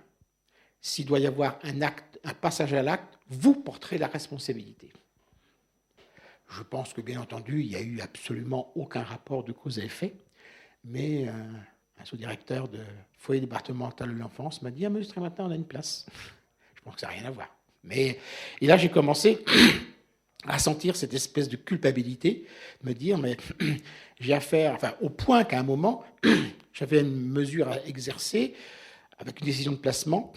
C: s'il doit y avoir un passage à l'acte, vous porterez la responsabilité. Je pense que, bien entendu, il n'y a eu absolument aucun rapport de cause à effet, mais un sous-directeur de foyer départemental de l'enfance m'a dit « Ah, monsieur Trématin, on a une place. » Je pense que ça n'a rien à voir. Et là, j'ai commencé à sentir cette espèce de culpabilité, me dire « Mais j'ai affaire... » Enfin, au point qu'à un moment, j'avais une mesure à exercer avec une décision de placement.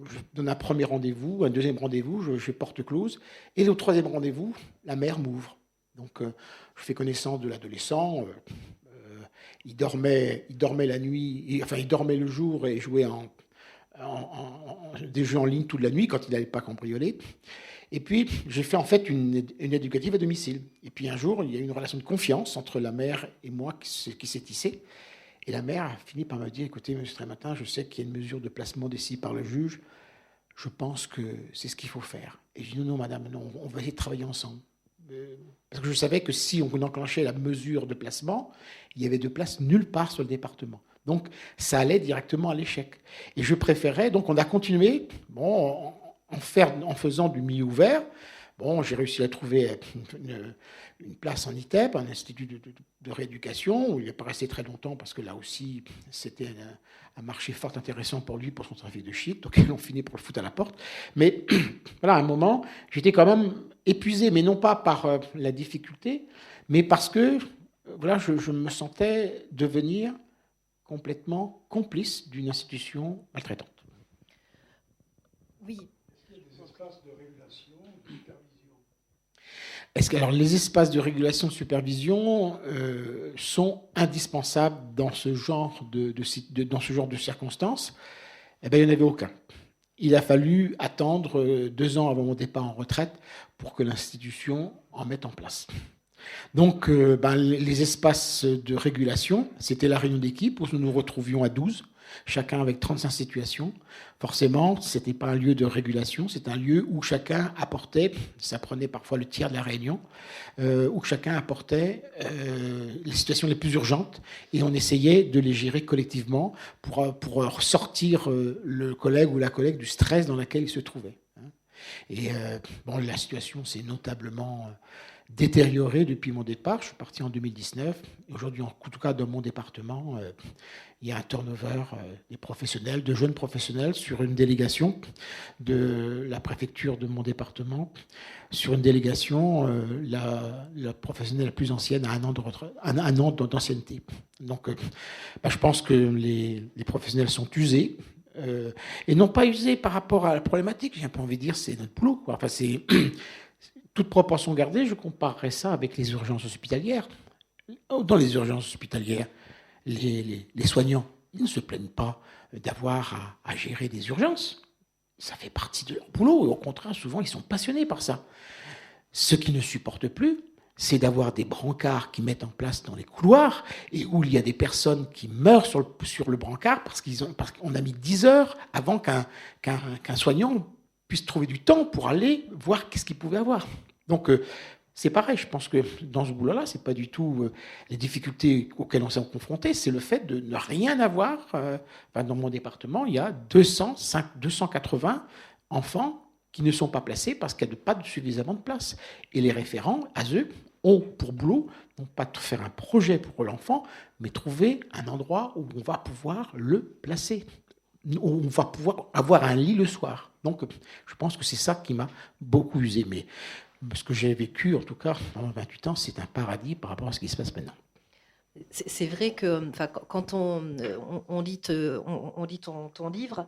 C: Je donne un premier rendez-vous, un deuxième rendez-vous, je porte close. Et au troisième rendez-vous, la mère m'ouvre. Donc, je fais connaissance de l'adolescent. Il dormait la nuit, il dormait le jour et jouait des jeux en ligne toute la nuit quand il n'allait pas cambrioler. Et puis, j'ai fait en fait une éducative à domicile. Et puis un jour, il y a eu une relation de confiance entre la mère et moi qui s'est tissée. Et la mère a fini par me dire, écoutez, monsieur Trématin, je sais qu'il y a une mesure de placement décidée par le juge. Je pense que c'est ce qu'il faut faire. Et je dis, non, madame, non, on va essayer de travailler ensemble. Parce que je savais que si on enclenchait la mesure de placement, il y avait de place nulle part sur le département. Donc, ça allait directement à l'échec. Et je préférais, donc on a continué, en faisant du milieu ouvert. Bon, j'ai réussi à trouver une place en ITEP, un institut de rééducation, où il n'est pas resté très longtemps, parce que là aussi, c'était un marché fort intéressant pour lui, pour son trafic de shit, donc ils ont fini pour le foutre à la porte. Mais voilà, à un moment, j'étais quand même épuisé, mais non pas par la difficulté, mais parce que voilà, je me sentais devenir complètement complice d'une institution maltraitante.
B: Oui.
D: Est-ce qu'il y a des espaces de régulation, de supervision?
C: Alors, les espaces de régulation de supervision sont indispensables dans ce genre dans ce genre de circonstances. Eh bien, il n'y en avait aucun. Il a fallu attendre 2 ans avant mon départ en retraite pour que l'institution en mette en place. Donc, les espaces de régulation, c'était la réunion d'équipe où nous nous retrouvions à 12, chacun avec 35 situations. Forcément, ce n'était pas un lieu de régulation, c'est un lieu où chacun apportait, ça prenait parfois le tiers de la réunion, où chacun apportait les situations les plus urgentes et on essayait de les gérer collectivement pour sortir le collègue ou la collègue du stress dans lequel il se trouvait. Et la situation s'est notablement détériorée depuis mon départ. Je suis parti en 2019. Aujourd'hui, en tout cas, dans mon département, il y a un turnover des professionnels, de jeunes professionnels, sur une délégation de la préfecture de mon département. Sur une délégation, la professionnelle la plus ancienne a un an d'ancienneté. Donc, je pense que les professionnels sont usés. Et non pas usés par rapport à la problématique, j'ai un peu envie de dire, c'est notre boulot, quoi. Enfin, c'est toute proportion gardée, je comparerais ça avec les urgences hospitalières. Dans les urgences hospitalières, les soignants, ils ne se plaignent pas d'avoir à gérer des urgences. Ça fait partie de leur boulot. Et au contraire, souvent, ils sont passionnés par ça. Ce qu'ils ne supportent plus, c'est d'avoir des brancards qui mettent en place dans les couloirs et où il y a des personnes qui meurent sur le brancard parce qu'on a mis 10 heures avant qu'un soignant puisse trouver du temps pour aller voir qu'est-ce qu'il pouvait avoir. Donc, c'est pareil, je pense que dans ce boulot-là, c'est pas du tout les difficultés auxquelles on s'est confronté, c'est le fait de ne rien avoir. Dans mon département, il y a 280 enfants qui ne sont pas placés parce qu'il n'y a pas suffisamment de place. Et les référents, à eux, ont pour boulot, non pas de faire un projet pour l'enfant, mais trouver un endroit où on va pouvoir le placer, où on va pouvoir avoir un lit le soir. Donc, je pense que c'est ça qui m'a beaucoup usé. Mais ce que j'ai vécu, en tout cas, pendant 28 ans, c'est un paradis par rapport à ce qui se passe maintenant.
B: C'est vrai que quand on lit ton livre,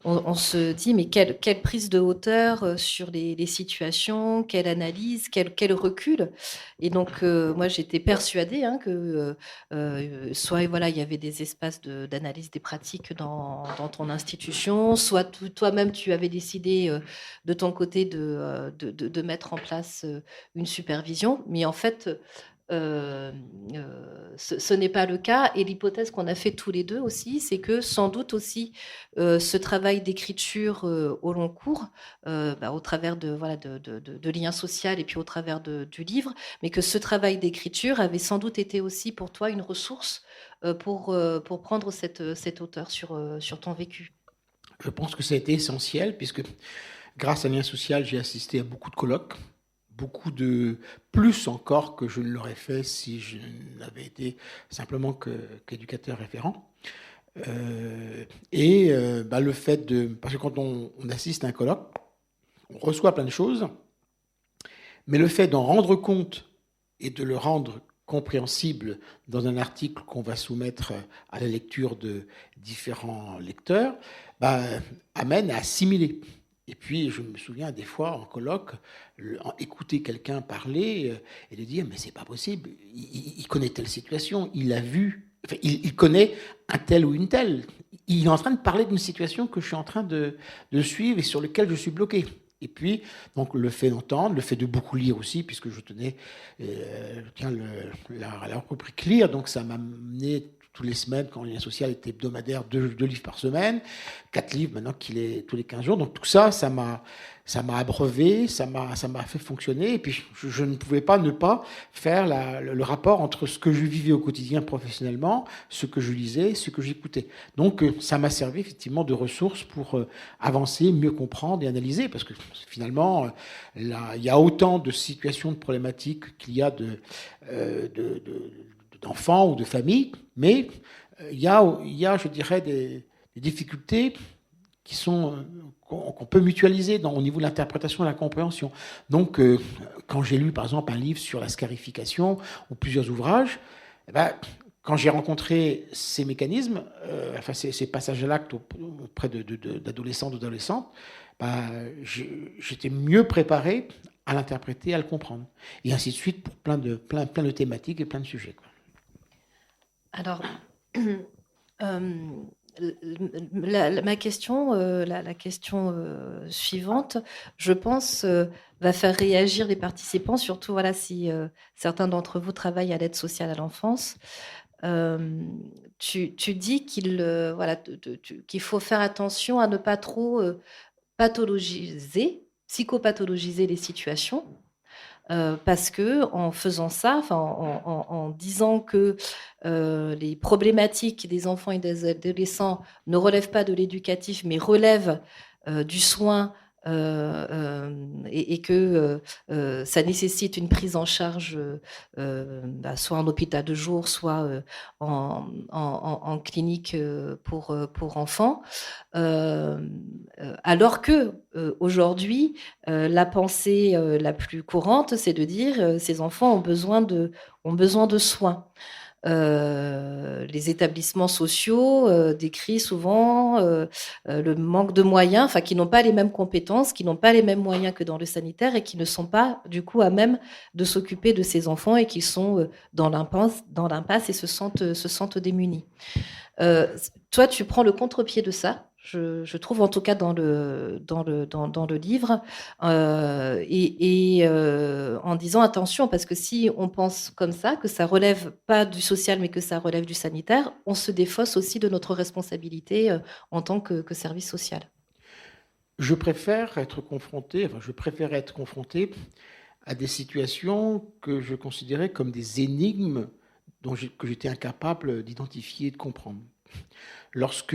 B: on se dit mais quelle prise de hauteur sur les situations, quelle analyse, quel recul. Et donc moi j'étais persuadée que soit il y avait des espaces d'analyse des pratiques dans ton institution, soit toi-même tu avais décidé de ton côté de mettre en place une supervision. Mais en fait ce n'est pas le cas. Et l'hypothèse qu'on a fait tous les deux aussi, c'est que sans doute aussi ce travail d'écriture au long cours, au travers de liens sociaux et puis au travers du livre, mais que ce travail d'écriture avait sans doute été aussi pour toi une ressource pour prendre cette hauteur sur ton vécu.
C: Je pense que ça a été essentiel, puisque grâce à Lien Social, j'ai assisté à beaucoup de colloques, plus encore que je ne l'aurais fait si je n'avais été simplement qu'éducateur référent. Le fait parce que quand on assiste à un colloque, on reçoit plein de choses, mais le fait d'en rendre compte et de le rendre compréhensible dans un article qu'on va soumettre à la lecture de différents lecteurs, amène à assimiler. Et puis, je me souviens des fois en colloque, écouter quelqu'un parler et de dire « mais c'est pas possible, il connaît telle situation, il a vu, il connaît un tel ou une telle. Il est en train de parler d'une situation que je suis en train de suivre et sur laquelle je suis bloqué. » Et puis, donc, le fait d'entendre, le fait de beaucoup lire aussi, puisque je tenais la rubrique lire, donc ça m'a amené toutes les semaines, quand le lien social était hebdomadaire, 2 livres par semaine, 4 livres maintenant qu'il est tous les 15 jours. Donc tout ça, ça m'a abreuvé, ça m'a fait fonctionner. Et puis je ne pouvais pas ne pas faire le rapport entre ce que je vivais au quotidien professionnellement, ce que je lisais, ce que j'écoutais. Donc ça m'a servi effectivement de ressources pour avancer, mieux comprendre et analyser. Parce que finalement, là, il y a autant de situations, de problématiques qu'il y a d'enfants ou de familles, mais il y a, je dirais, des difficultés qui sont qu'on peut mutualiser au niveau de l'interprétation et de la compréhension. Donc, quand j'ai lu, par exemple, un livre sur la scarification ou plusieurs ouvrages, quand j'ai rencontré ces mécanismes, ces passages à l'acte auprès d'adolescents ou d'adolescentes, j'étais mieux préparé à l'interpréter, à le comprendre. Et ainsi de suite pour plein de thématiques et plein de sujets, quoi.
B: Alors, ma question, la question suivante, je pense, va faire réagir les participants, surtout si certains d'entre vous travaillent à l'aide sociale à l'enfance. Tu dis qu'il faut faire attention à ne pas trop psychopathologiser les situations. Parce que en faisant ça, en disant que les problématiques des enfants et des adolescents ne relèvent pas de l'éducatif, mais relèvent du soin, et que ça nécessite une prise en charge, soit en hôpital de jour, soit en clinique pour enfants, alors que aujourd'hui, la pensée la plus courante, c'est de dire ces enfants ont besoin de soins. Les établissements sociaux décrivent souvent le manque de moyens, qui n'ont pas les mêmes compétences, qui n'ont pas les mêmes moyens que dans le sanitaire et qui ne sont pas du coup à même de s'occuper de ces enfants et qui sont dans l'impasse et se sentent démunis. Toi, tu prends le contre-pied de ça. Je trouve en tout cas dans le livre, en disant attention, parce que si on pense comme ça, que ça relève pas du social mais que ça relève du sanitaire, on se défausse aussi de notre responsabilité en tant que service social.
C: Je préfère être confronté à des situations que je considérais comme des énigmes que j'étais incapable d'identifier et de comprendre. Lorsque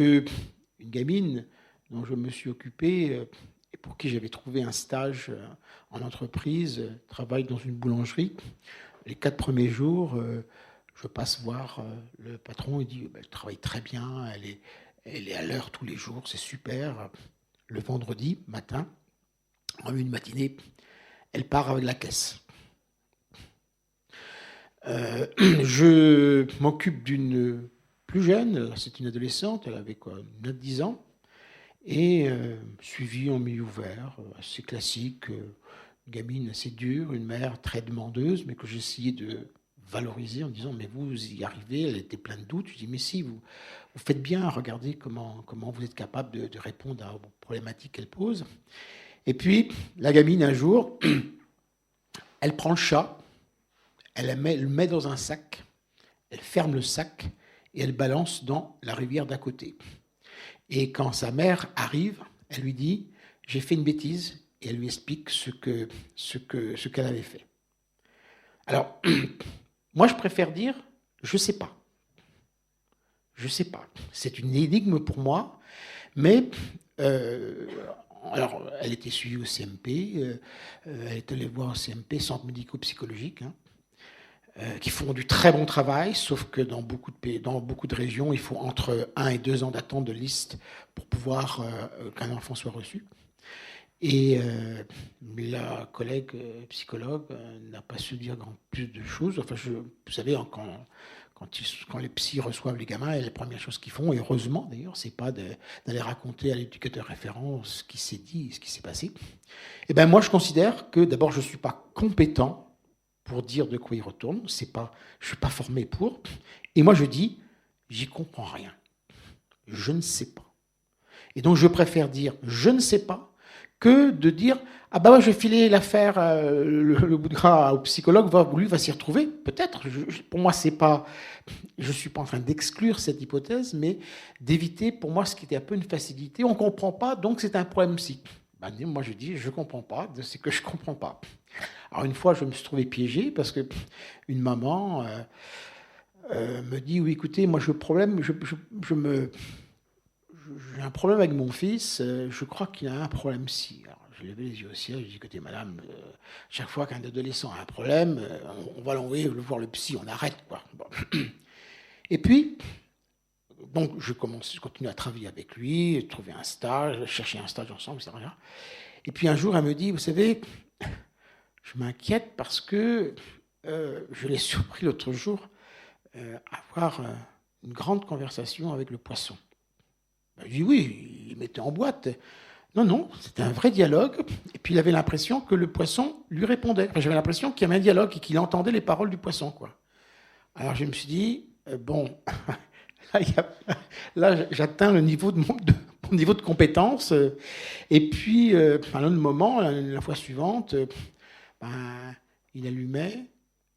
C: une gamine dont je me suis occupé et pour qui j'avais trouvé un stage en entreprise, travaille dans une boulangerie. Les 4 premiers jours, je passe voir le patron, il dit elle travaille très bien, elle est à l'heure tous les jours, c'est super. Le vendredi matin, en une matinée, elle part avec la caisse. Je m'occupe d'une plus jeune, c'est une adolescente, elle avait 9-10 ans, et suivie en milieu ouvert, assez classique, une gamine assez dure, une mère très demandeuse, mais que j'essayais de valoriser en disant mais vous y arrivez, elle était pleine de doutes, je dis mais si, vous faites bien, regardez comment vous êtes capable de répondre aux problématiques qu'elle pose. Et puis la gamine un jour, elle prend le chat, elle le met dans un sac, elle ferme le sac, et elle balance dans la rivière d'à côté. Et quand sa mère arrive, elle lui dit « J'ai fait une bêtise » et elle lui explique ce qu'elle avait fait. Alors, moi je préfère dire « Je sais pas ». Je sais pas. C'est une énigme pour moi, mais alors elle était suivie au CMP, elle est allée voir au CMP, centre médico-psychologique, qui font du très bon travail, sauf que dans beaucoup de régions, il faut entre 1 et 2 ans d'attente de liste pour pouvoir qu'un enfant soit reçu. Et la collègue psychologue n'a pas su dire plus de choses. Enfin, vous savez, quand les psys reçoivent les gamins, la première chose qu'ils font, et heureusement d'ailleurs, c'est pas d'aller raconter à l'éducateur référent ce qui s'est dit, ce qui s'est passé. Et ben moi, je considère que d'abord, je suis pas compétent pour dire de quoi il retourne. Je suis pas formé pour. Et moi, je dis, j'y comprends rien. Je ne sais pas. Et donc, je préfère dire, je ne sais pas, que de dire ah ben moi je vais filer l'affaire, le bout de gras au psychologue, lui va s'y retrouver, peut-être. Pour moi, c'est pas, je suis pas en train d'exclure cette hypothèse, mais d'éviter pour moi ce qui était un peu une facilité. On comprend pas, donc c'est un problème psy. Ben, moi je dis je comprends pas, c'est que je comprends pas. Alors une fois je me suis trouvé piégé parce que une maman me dit oui écoutez moi j'ai un problème avec mon fils, je crois qu'il a un problème psy. Alors, je levais les yeux au ciel, je dis écoutez madame, chaque fois qu'un adolescent a un problème, on va l'envoyer voir le psy, on arrête quoi. Bon. Et puis, donc je continue à travailler avec lui, trouver un stage, chercher un stage ensemble, etc. Et puis un jour elle me dit, vous savez, je m'inquiète parce que je l'ai surpris l'autre jour avoir une grande conversation avec le poisson. Je dis oui, il mettait en boîte. Non, c'était un vrai dialogue. Et puis il avait l'impression que le poisson lui répondait. Enfin, j'avais l'impression qu'il y avait un dialogue et qu'il entendait les paroles du poisson, quoi. Alors je me suis dit, bon, là j'atteins le niveau de mon niveau de compétence. Et puis, à un autre moment, la fois suivante, il allumait,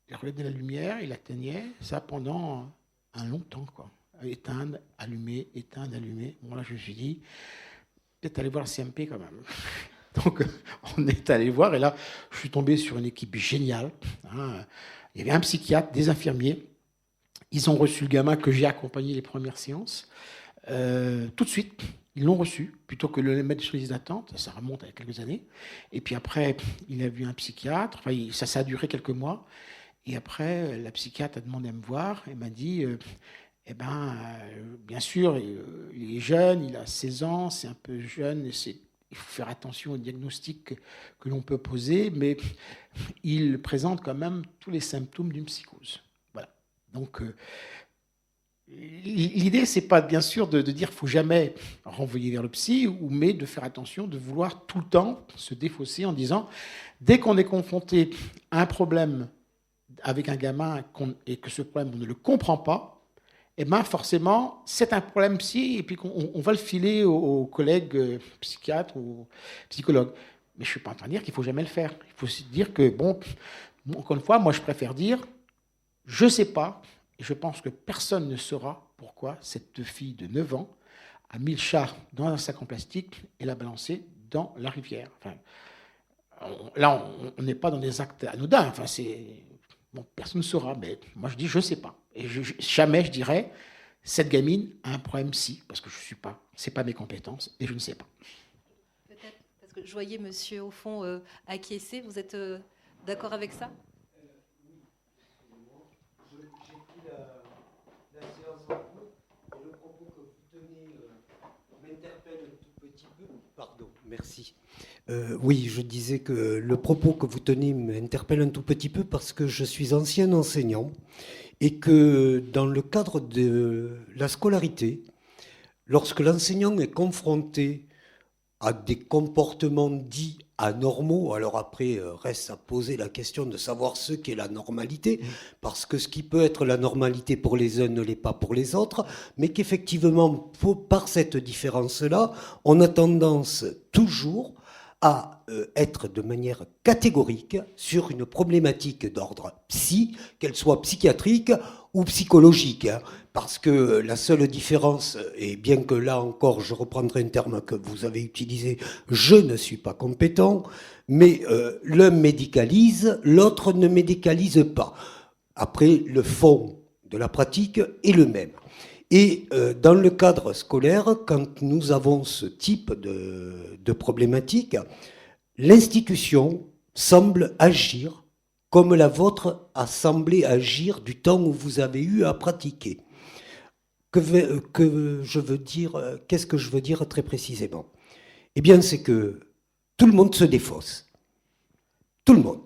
C: il relevait la lumière, il atteignait ça pendant un long temps, quoi. Éteindre, allumer, éteindre, allumer. Bon, là, je me suis dit, peut-être aller voir le CMP quand même. Donc, on est allé voir, et là, je suis tombé sur une équipe géniale. Hein. Il y avait un psychiatre, des infirmiers. Ils ont reçu le gamin que j'ai accompagné les premières séances. Tout de suite, ils l'ont reçu, plutôt que de le mettre sur liste d'attente. Ça remonte à quelques années. Et puis après, il a vu un psychiatre. Enfin, ça a duré quelques mois. Et après, la psychiatre a demandé à me voir et m'a dit... bien sûr, il est jeune, il a 16 ans, c'est un peu jeune, il faut faire attention au diagnostic que l'on peut poser, mais il présente quand même tous les symptômes d'une psychose. Voilà. Donc, l'idée, c'est pas bien sûr de dire qu'il ne faut jamais renvoyer vers le psy, mais de faire attention, de vouloir tout le temps se défausser en disant, dès qu'on est confronté à un problème avec un gamin et que ce problème, on ne le comprend pas, eh bien, forcément, c'est un problème psy, et puis on va le filer aux collègues psychiatres ou psychologues. Mais je ne suis pas en train de dire qu'il ne faut jamais le faire. Il faut se dire que, bon, encore une fois, moi, je préfère dire, je ne sais pas, et je pense que personne ne saura pourquoi cette fille de 9 ans a mis le chat dans un sac en plastique et l'a balancé dans la rivière. Enfin, là, on n'est pas dans des actes anodins. Enfin, bon, personne ne saura, mais moi, je dis, je ne sais pas. Et jamais je dirais, cette gamine a un problème psy, parce que je ne suis pas, ce n'est pas mes compétences, et je ne sais pas.
B: Peut-être, parce que je voyais monsieur, au fond, acquiescer. Vous êtes d'accord avec ça ?
E: Oui, excusez-moi. J'ai pris la séance en cours, et le propos que vous tenez m'interpelle un tout petit peu. Pardon, merci. Oui, je disais que le propos que vous tenez m'interpelle un tout petit peu parce que je suis ancien enseignant et que dans le cadre de la scolarité, lorsque l'enseignant est confronté à des comportements dits anormaux, alors après reste à poser la question de savoir ce qu'est la normalité, parce que ce qui peut être la normalité pour les uns ne l'est pas pour les autres, mais qu'effectivement, par cette différence-là, on a tendance toujours à être de manière catégorique sur une problématique d'ordre psy, qu'elle soit psychiatrique ou psychologique. Hein, parce que la seule différence, et bien que là encore je reprendrai un terme que vous avez utilisé, je ne suis pas compétent, mais l'un médicalise, l'autre ne médicalise pas. Après, le fond de la pratique est le même. Et dans le cadre scolaire, quand nous avons ce type de problématique, l'institution semble agir comme la vôtre a semblé agir du temps où vous avez eu à pratiquer. Qu'est-ce que je veux dire très précisément ? Eh bien, c'est que tout le monde se défausse. Tout le monde.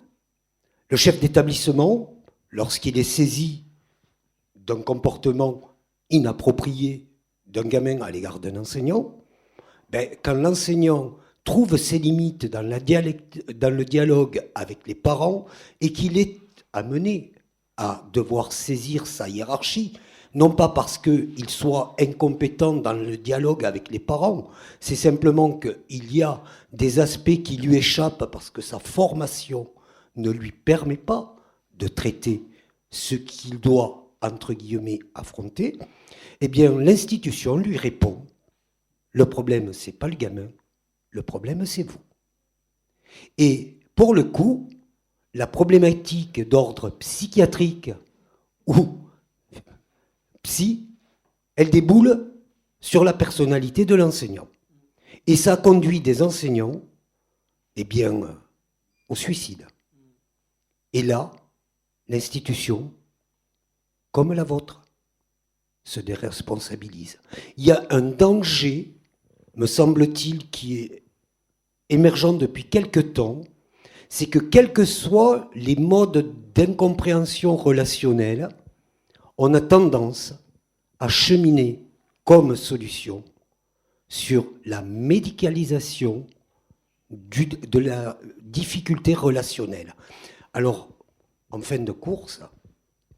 E: Le chef d'établissement, lorsqu'il est saisi d'un comportement inapproprié d'un gamin à l'égard d'un enseignant, quand l'enseignant trouve ses limites dans le dialogue avec les parents et qu'il est amené à devoir saisir sa hiérarchie, Non pas parce qu'il soit incompétent dans le dialogue avec les parents, c'est simplement qu'il y a des aspects qui lui échappent parce que sa formation ne lui permet pas de traiter ce qu'il doit, entre guillemets, affronter. Eh bien, l'institution lui répond, le problème, c'est pas le gamin, le problème, c'est vous. Et pour le coup, la problématique d'ordre psychiatrique ou psy, elle déboule sur la personnalité de l'enseignant. Et ça conduit des enseignants, eh bien, au suicide. Et là, l'institution, comme la vôtre, se déresponsabilise. Il y a un danger, me semble-t-il, qui est émergent depuis quelque temps, c'est que quels que soient les modes d'incompréhension relationnelle, on a tendance à cheminer comme solution sur la médicalisation de la difficulté relationnelle. Alors, en fin de course,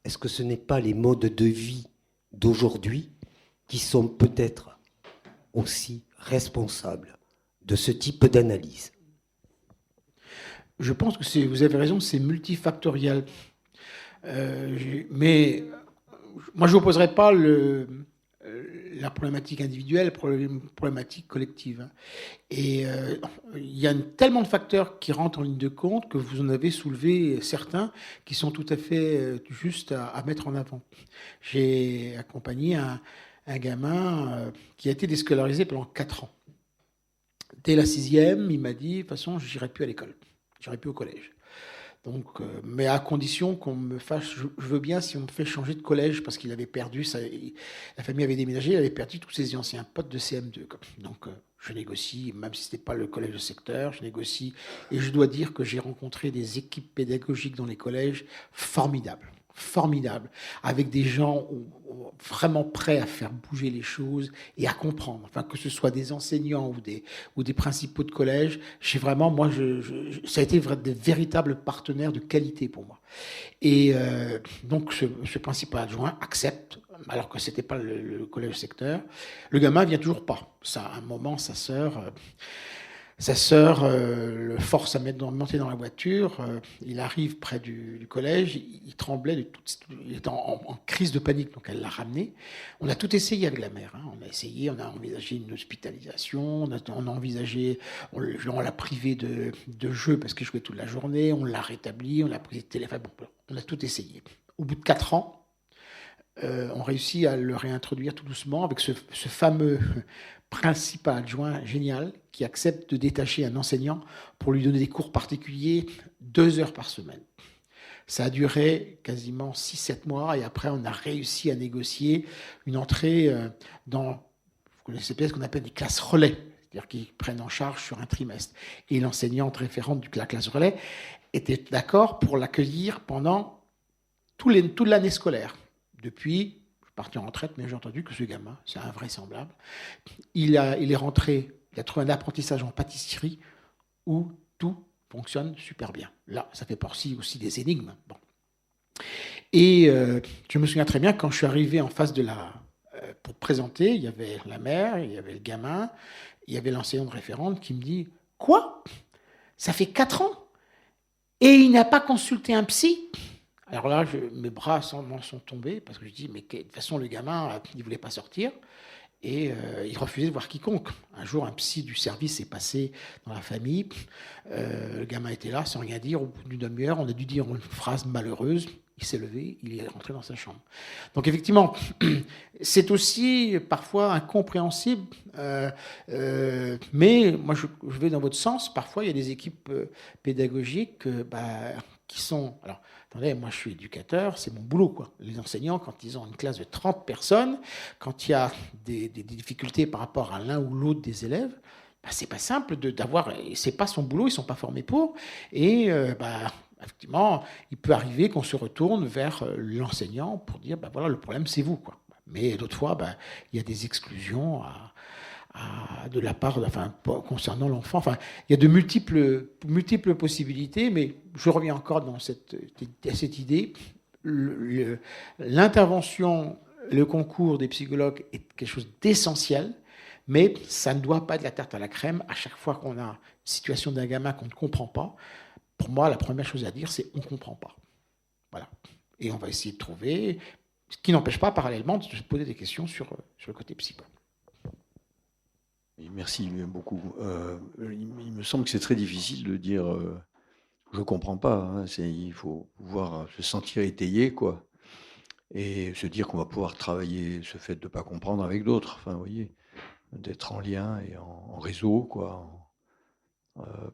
E: est-ce que ce n'est pas les modes de vie d'aujourd'hui qui sont peut-être aussi responsables de ce type d'analyse?
C: Je pense que vous avez raison, c'est multifactoriel. Mais moi, je ne vous poserai pas la problématique individuelle, problématique collective. Et il y a tellement de facteurs qui rentrent en ligne de compte que vous en avez soulevé certains qui sont tout à fait justes à mettre en avant. J'ai accompagné un gamin qui a été déscolarisé pendant 4 ans. Dès la 6e, il m'a dit, de toute façon, je n'irai plus à l'école, je n'irai plus au collège. Donc, mais à condition qu'on me fasse, je veux bien si on me fait changer de collège parce qu'il avait perdu, la famille avait déménagé, il avait perdu tous ses anciens potes de CM2. Donc, je négocie, même si ce n'était pas le collège de secteur, je négocie. Et je dois dire que j'ai rencontré des équipes pédagogiques dans les collèges formidables, avec des gens vraiment prêts à faire bouger les choses et à comprendre. Enfin, que ce soit des enseignants ou des principaux de collège, j'ai vraiment, moi, ça a été des véritables partenaires de qualité pour moi. Et donc, ce principal adjoint accepte, alors que c'était pas le collège secteur. Le gamin vient toujours pas. Ça, à un moment, sa sœur le force à monter dans la voiture. Il arrive près du collège. Il tremblait, il était en crise de panique. Donc elle l'a ramené. On a tout essayé avec la mère. On a essayé, on a envisagé une hospitalisation. On a envisagé, on l'a privé de jeux parce qu'il jouait toute la journée. On l'a rétabli. On l'a pris de téléphone. Bon, on a tout essayé. Au bout de 4 ans, on réussit à le réintroduire tout doucement avec ce fameux principal adjoint génial qui accepte de détacher un enseignant pour lui donner des cours particuliers 2 heures par semaine. Ça a duré quasiment 6-7 mois et après on a réussi à négocier une entrée dans, vous connaissez peut-être ce qu'on appelle des classes relais, c'est-à-dire qu'ils prennent en charge sur un trimestre. Et l'enseignante référente de la classe relais était d'accord pour l'accueillir pendant toute l'année scolaire. Depuis, je suis parti en retraite, mais j'ai entendu que ce gamin, c'est invraisemblable, il est rentré, il a trouvé un apprentissage en pâtisserie où tout fonctionne super bien. Là, ça fait partie aussi des énigmes. Bon. Et je me souviens très bien, quand je suis arrivé en face pour présenter, il y avait la mère, il y avait le gamin, il y avait l'enseignante référente qui me dit « Quoi ? Ça fait 4 ans ? Et il n'a pas consulté un psy ?» Alors là, mes bras m'en sont tombés parce que je dis, mais de toute façon, le gamin, il ne voulait pas sortir et il refusait de voir quiconque. Un jour, un psy du service est passé dans la famille. Le gamin était là sans rien dire. Au bout d'une demi-heure, on a dû dire une phrase malheureuse. Il s'est levé, il est rentré dans sa chambre. Donc effectivement, c'est aussi parfois incompréhensible. Mais moi, je vais dans votre sens. Parfois, il y a des équipes pédagogiques qui sont... Alors, attendez, moi je suis éducateur, c'est mon boulot, quoi. Les enseignants, quand ils ont une classe de 30 personnes, quand il y a des difficultés par rapport à l'un ou l'autre des élèves, c'est pas simple d'avoir... C'est pas son boulot, ils sont pas formés pour. Et effectivement, il peut arriver qu'on se retourne vers l'enseignant pour dire, voilà, le problème c'est vous, quoi. Mais d'autres fois, il y a des exclusions de la part, concernant l'enfant. Enfin, il y a de multiples possibilités, mais je reviens encore dans cette idée. L'intervention le concours des psychologues est quelque chose d'essentiel, mais ça ne doit pas être la tarte à la crème. À chaque fois qu'on a une situation d'un gamin qu'on ne comprend pas, pour moi, la première chose à dire, c'est on ne comprend pas. Voilà. Et on va essayer de trouver, ce qui n'empêche pas parallèlement de se poser des questions sur le côté psycho.
F: Merci beaucoup. Il me semble que c'est très difficile de dire je ne comprends pas. Hein. Il faut pouvoir se sentir étayé, quoi, et se dire qu'on va pouvoir travailler ce fait de ne pas comprendre avec d'autres. Enfin, vous voyez, d'être en lien et en réseau, quoi,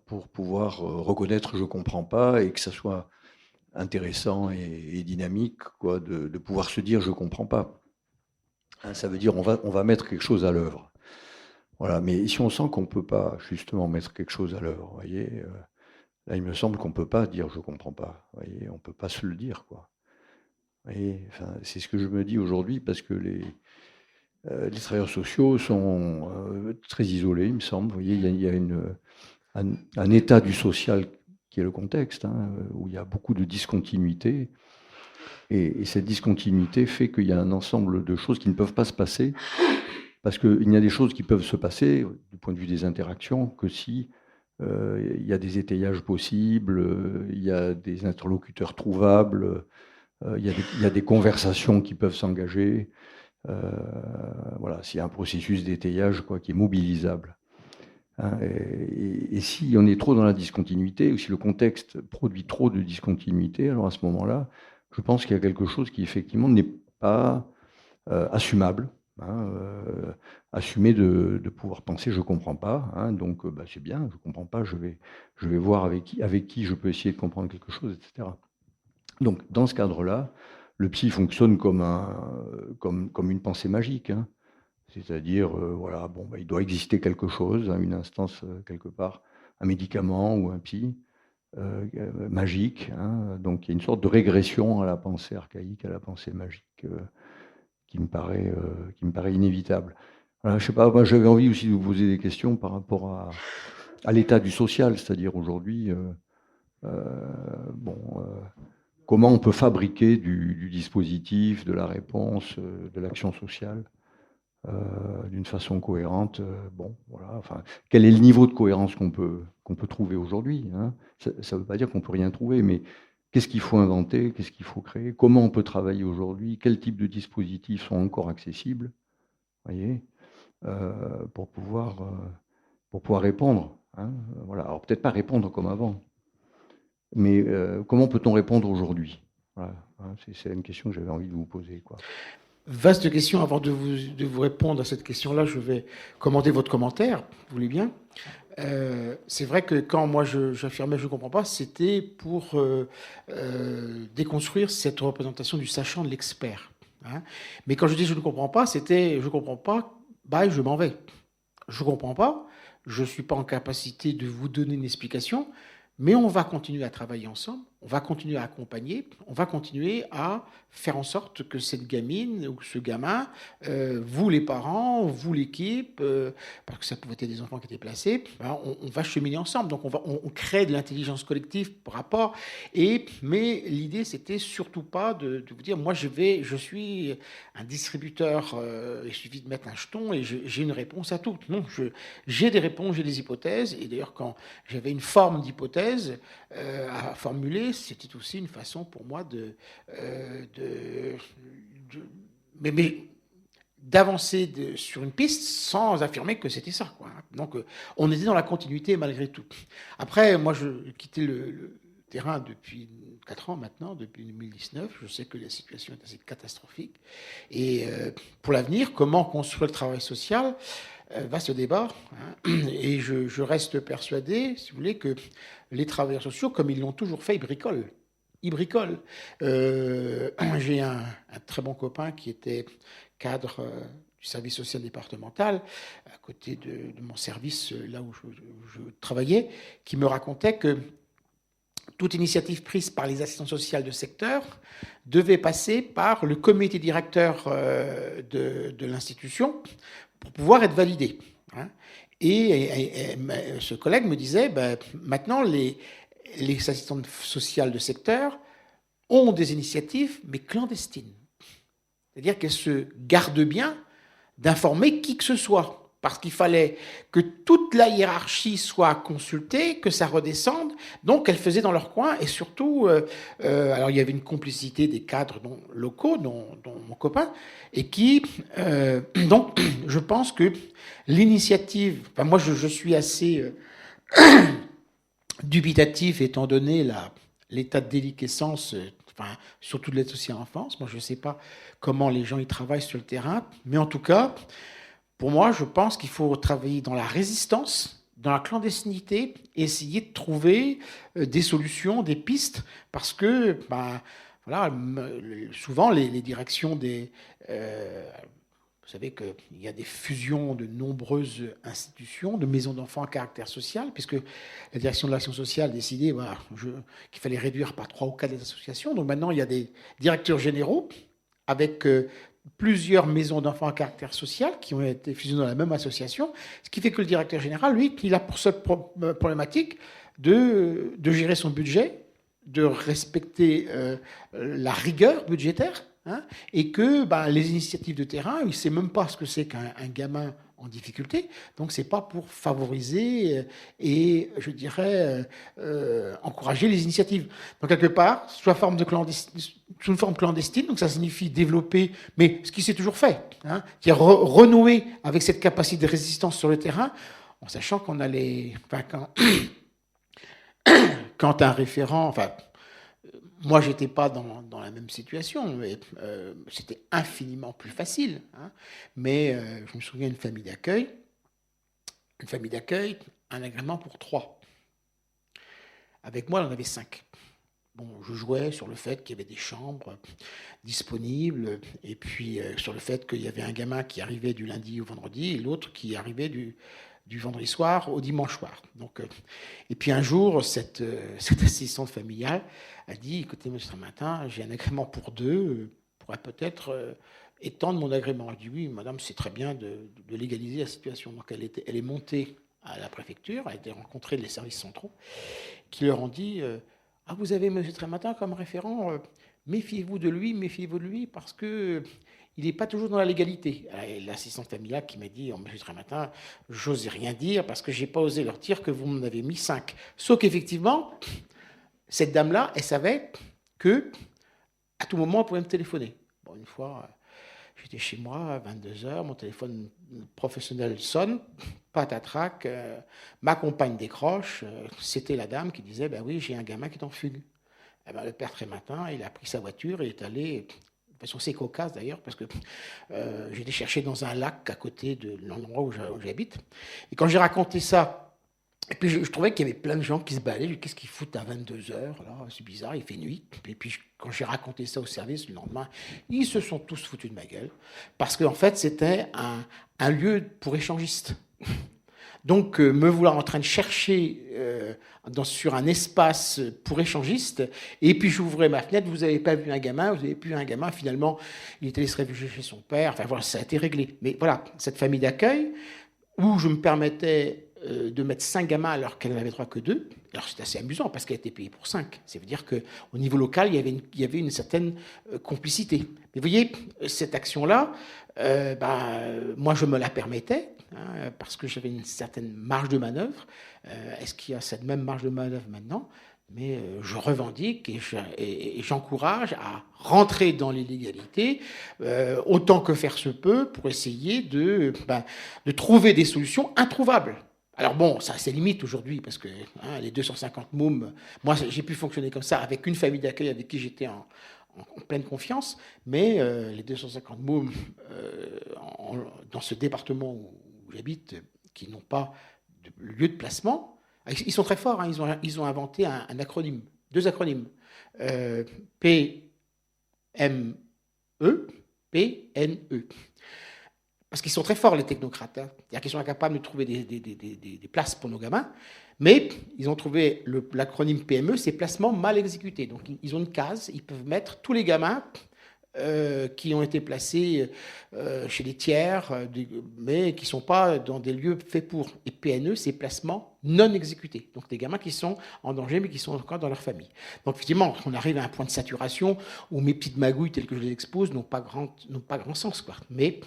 F: pour pouvoir reconnaître je ne comprends pas et que ça soit intéressant et dynamique, quoi, de pouvoir se dire je ne comprends pas. Hein, ça veut dire on va mettre quelque chose à l'œuvre. Voilà, mais si on sent qu'on ne peut pas justement mettre quelque chose à l'œuvre, vous voyez, là il me semble qu'on ne peut pas dire je ne comprends pas, vous voyez, on ne peut pas se le dire, quoi. Vous voyez, enfin, c'est ce que je me dis aujourd'hui parce que les travailleurs sociaux sont très isolés, il me semble. Vous voyez, il y a un état du social qui est le contexte, hein, où il y a beaucoup de discontinuité. Et cette discontinuité fait qu'il y a un ensemble de choses qui ne peuvent pas se passer. Parce qu'il y a des choses qui peuvent se passer, du point de vue des interactions, que si il y a des étayages possibles, il y a des interlocuteurs trouvables, il y a des conversations qui peuvent s'engager. Voilà, s'il y a un processus d'étayage, quoi, qui est mobilisable. Hein, et si on est trop dans la discontinuité, ou si le contexte produit trop de discontinuité, alors à ce moment-là, je pense qu'il y a quelque chose qui effectivement n'est pas assumable. Hein, assumer de pouvoir penser je ne comprends pas, hein, donc c'est bien, je ne comprends pas, je vais voir avec qui je peux essayer de comprendre quelque chose, etc. Donc dans ce cadre-là, le psy fonctionne comme une pensée magique, hein, c'est-à-dire voilà, bon, il doit exister quelque chose, hein, une instance quelque part, un médicament ou un psy magique, hein, donc il y a une sorte de régression à la pensée archaïque, à la pensée magique, qui me paraît inévitable. Voilà, je sais pas, moi j'avais envie aussi de vous poser des questions par rapport à l'état du social, c'est-à-dire aujourd'hui, comment on peut fabriquer du dispositif, de la réponse, de l'action sociale d'une façon cohérente. Bon, voilà, enfin, quel est le niveau de cohérence qu'on peut trouver aujourd'hui, hein? Ça ne veut pas dire qu'on ne peut rien trouver, mais qu'est-ce qu'il faut inventer, qu'est-ce qu'il faut créer, comment on peut travailler aujourd'hui, quel type de dispositifs sont encore accessibles, voyez, pour pouvoir répondre. Hein, voilà. Alors peut-être pas répondre comme avant, mais comment peut-on répondre aujourd'hui? Voilà, hein, c'est une question que j'avais envie de vous poser, quoi.
C: Vaste question. Avant de vous répondre à cette question-là, je vais commenter votre commentaire, vous voulez bien. C'est vrai que quand moi j'affirmais je ne comprends pas, c'était pour déconstruire cette représentation du sachant, de l'expert. Hein. Mais quand je dis je ne comprends pas, c'était je ne comprends pas, bye, je m'en vais. Je ne comprends pas, je ne suis pas en capacité de vous donner une explication, mais on va continuer à travailler ensemble, on va continuer à accompagner, on va continuer à faire en sorte que cette gamine ou ce gamin, vous les parents, vous l'équipe, parce que ça pouvait être des enfants qui étaient placés, on va cheminer ensemble. Donc on crée de l'intelligence collective par rapport. Mais l'idée, c'était surtout pas de vous dire, moi je suis un distributeur, il suffit de mettre un jeton et j'ai une réponse à tout. Non, j'ai des réponses, j'ai des hypothèses. Et d'ailleurs, quand j'avais une forme d'hypothèse à formuler, c'était aussi une façon pour moi d'avancer sur une piste sans affirmer que c'était ça, quoi. Donc on était dans la continuité malgré tout. Après, moi je quittais le terrain depuis 4 ans maintenant, depuis 2019. Je sais que la situation est assez catastrophique. Et pour l'avenir, comment construire le travail social ? Vaste débat, hein. Et je reste persuadé, si vous voulez, que les travailleurs sociaux, comme ils l'ont toujours fait, ils bricolent. J'ai un très bon copain qui était cadre du service social départemental, à côté de mon service, là où je travaillais, qui me racontait que toute initiative prise par les assistants sociaux de secteur devait passer par le comité directeur de l'institution pour pouvoir être validée. Hein. Et ce collègue me disait, maintenant les assistants sociaux de secteur ont des initiatives, mais clandestines. C'est-à-dire qu'elle se garde bien d'informer qui que ce soit. Parce qu'il fallait que toute la hiérarchie soit consultée, que ça redescende. Donc, elles faisaient dans leur coin. Et surtout, alors il y avait une complicité des cadres locaux, dont mon copain, et qui... donc, je pense que l'initiative... Enfin, moi, je suis assez dubitatif, étant donné l'état de déliquescence, enfin, surtout de l'aide sociale à l'enfance. Moi, je ne sais pas comment les gens y travaillent sur le terrain. Mais en tout cas... Pour moi, je pense qu'il faut travailler dans la résistance, dans la clandestinité, et essayer de trouver des solutions, des pistes, parce que voilà, souvent les directions des... vous savez qu'il y a des fusions de nombreuses institutions, de maisons d'enfants à caractère social, puisque la direction de l'action sociale a décidé voilà, qu'il fallait réduire par 3 ou 4 les associations. Donc maintenant, il y a des directeurs généraux avec... plusieurs maisons d'enfants à caractère social qui ont été fusionnées dans la même association, ce qui fait que le directeur général, lui, il a pour seule problématique de gérer son budget, de respecter la rigueur budgétaire, hein, et que les initiatives de terrain, il ne sait même pas ce que c'est qu'un gamin en difficulté, donc c'est pas pour favoriser et, je dirais, encourager les initiatives. Donc quelque part, sous une forme clandestine, donc ça signifie développer, mais ce qui s'est toujours fait, hein, c'est renouer avec cette capacité de résistance sur le terrain, en sachant qu'on allait, quand un référent, enfin, moi, je n'étais pas dans la même situation, mais c'était infiniment plus facile. Hein. Mais je me souviens d'une famille d'accueil, un agrément pour 3. Avec moi, on en avait 5. Bon, je jouais sur le fait qu'il y avait des chambres disponibles, et puis sur le fait qu'il y avait un gamin qui arrivait du lundi au vendredi, et l'autre qui arrivait du vendredi soir au dimanche soir. Donc, et puis un jour, cette assistante familiale a dit, écoutez, monsieur Matin, j'ai un agrément pour 2, pourrait peut-être étendre mon agrément. Elle dit, oui, madame, c'est très bien de légaliser la situation. Donc elle est montée à la préfecture, elle a été rencontrée les services centraux, qui leur ont dit, ah, vous avez monsieur Trématin comme référent, méfiez-vous de lui, parce que il n'est pas toujours dans la légalité. L'assistante familiale qui m'a dit, monsieur Trématin, j'ose rien dire parce que je n'ai pas osé leur dire que vous m'en avez mis 5. Sauf qu'effectivement, cette dame-là, elle savait que à tout moment, elle pouvait me téléphoner. Bon, une fois, j'étais chez moi à 22h, mon téléphone professionnel sonne, patatrac, ma compagne décroche, c'était la dame qui disait, ben oui, j'ai un gamin qui est en fugue. Eh ben, le père Trématin, il a pris sa voiture et est allé... De façon assez cocasse d'ailleurs, parce que j'étais cherché dans un lac à côté de l'endroit où j'habite. Et quand j'ai raconté ça, et puis je trouvais qu'il y avait plein de gens qui se balayaient. Qu'est-ce qu'ils foutent à 22h là, c'est bizarre, il fait nuit. Et puis quand j'ai raconté ça au service le lendemain, ils se sont tous foutus de ma gueule, parce qu'en fait c'était un lieu pour échangistes. Donc, me vouloir en train de chercher sur un espace pour échangistes, et puis j'ouvrais ma fenêtre, vous n'avez pas vu un gamin, finalement, il était allé se réfugier chez son père, enfin voilà, ça a été réglé. Mais voilà, cette famille d'accueil, où je me permettais de mettre 5 gamins alors qu'elle n'avait droit que 2, alors c'est assez amusant, parce qu'elle était payée pour 5. Ça veut dire qu'au niveau local, il y avait une certaine complicité. Mais vous voyez, cette action-là, moi je me la permettais, hein, parce que j'avais une certaine marge de manœuvre. Est-ce qu'il y a cette même marge de manœuvre maintenant ? Mais je revendique et j'encourage à rentrer dans l'illégalité autant que faire se peut pour essayer de trouver des solutions introuvables. Alors bon, ça c'est limite aujourd'hui parce que les 250 mômes, moi j'ai pu fonctionner comme ça avec une famille d'accueil avec qui j'étais en pleine confiance, mais les 250 mômes dans ce département où j'habite, qui n'ont pas de lieu de placement, ils sont très forts, hein, ils ont inventé un acronyme, 2 acronymes, PME, PNE. Parce qu'ils sont très forts, les technocrates. Hein. C'est-à-dire qu'ils sont capables de trouver des places pour nos gamins, mais ils ont trouvé l'acronyme PME, c'est placement mal exécuté. Donc ils ont une case, ils peuvent mettre tous les gamins qui ont été placés chez des tiers, mais qui ne sont pas dans des lieux faits pour. Et PNE, c'est placements non exécutés. Donc des gamins qui sont en danger, mais qui sont encore dans leur famille. Donc effectivement, on arrive à un point de saturation où mes petites magouilles telles que je les expose n'ont pas grand sens, quoi. Mais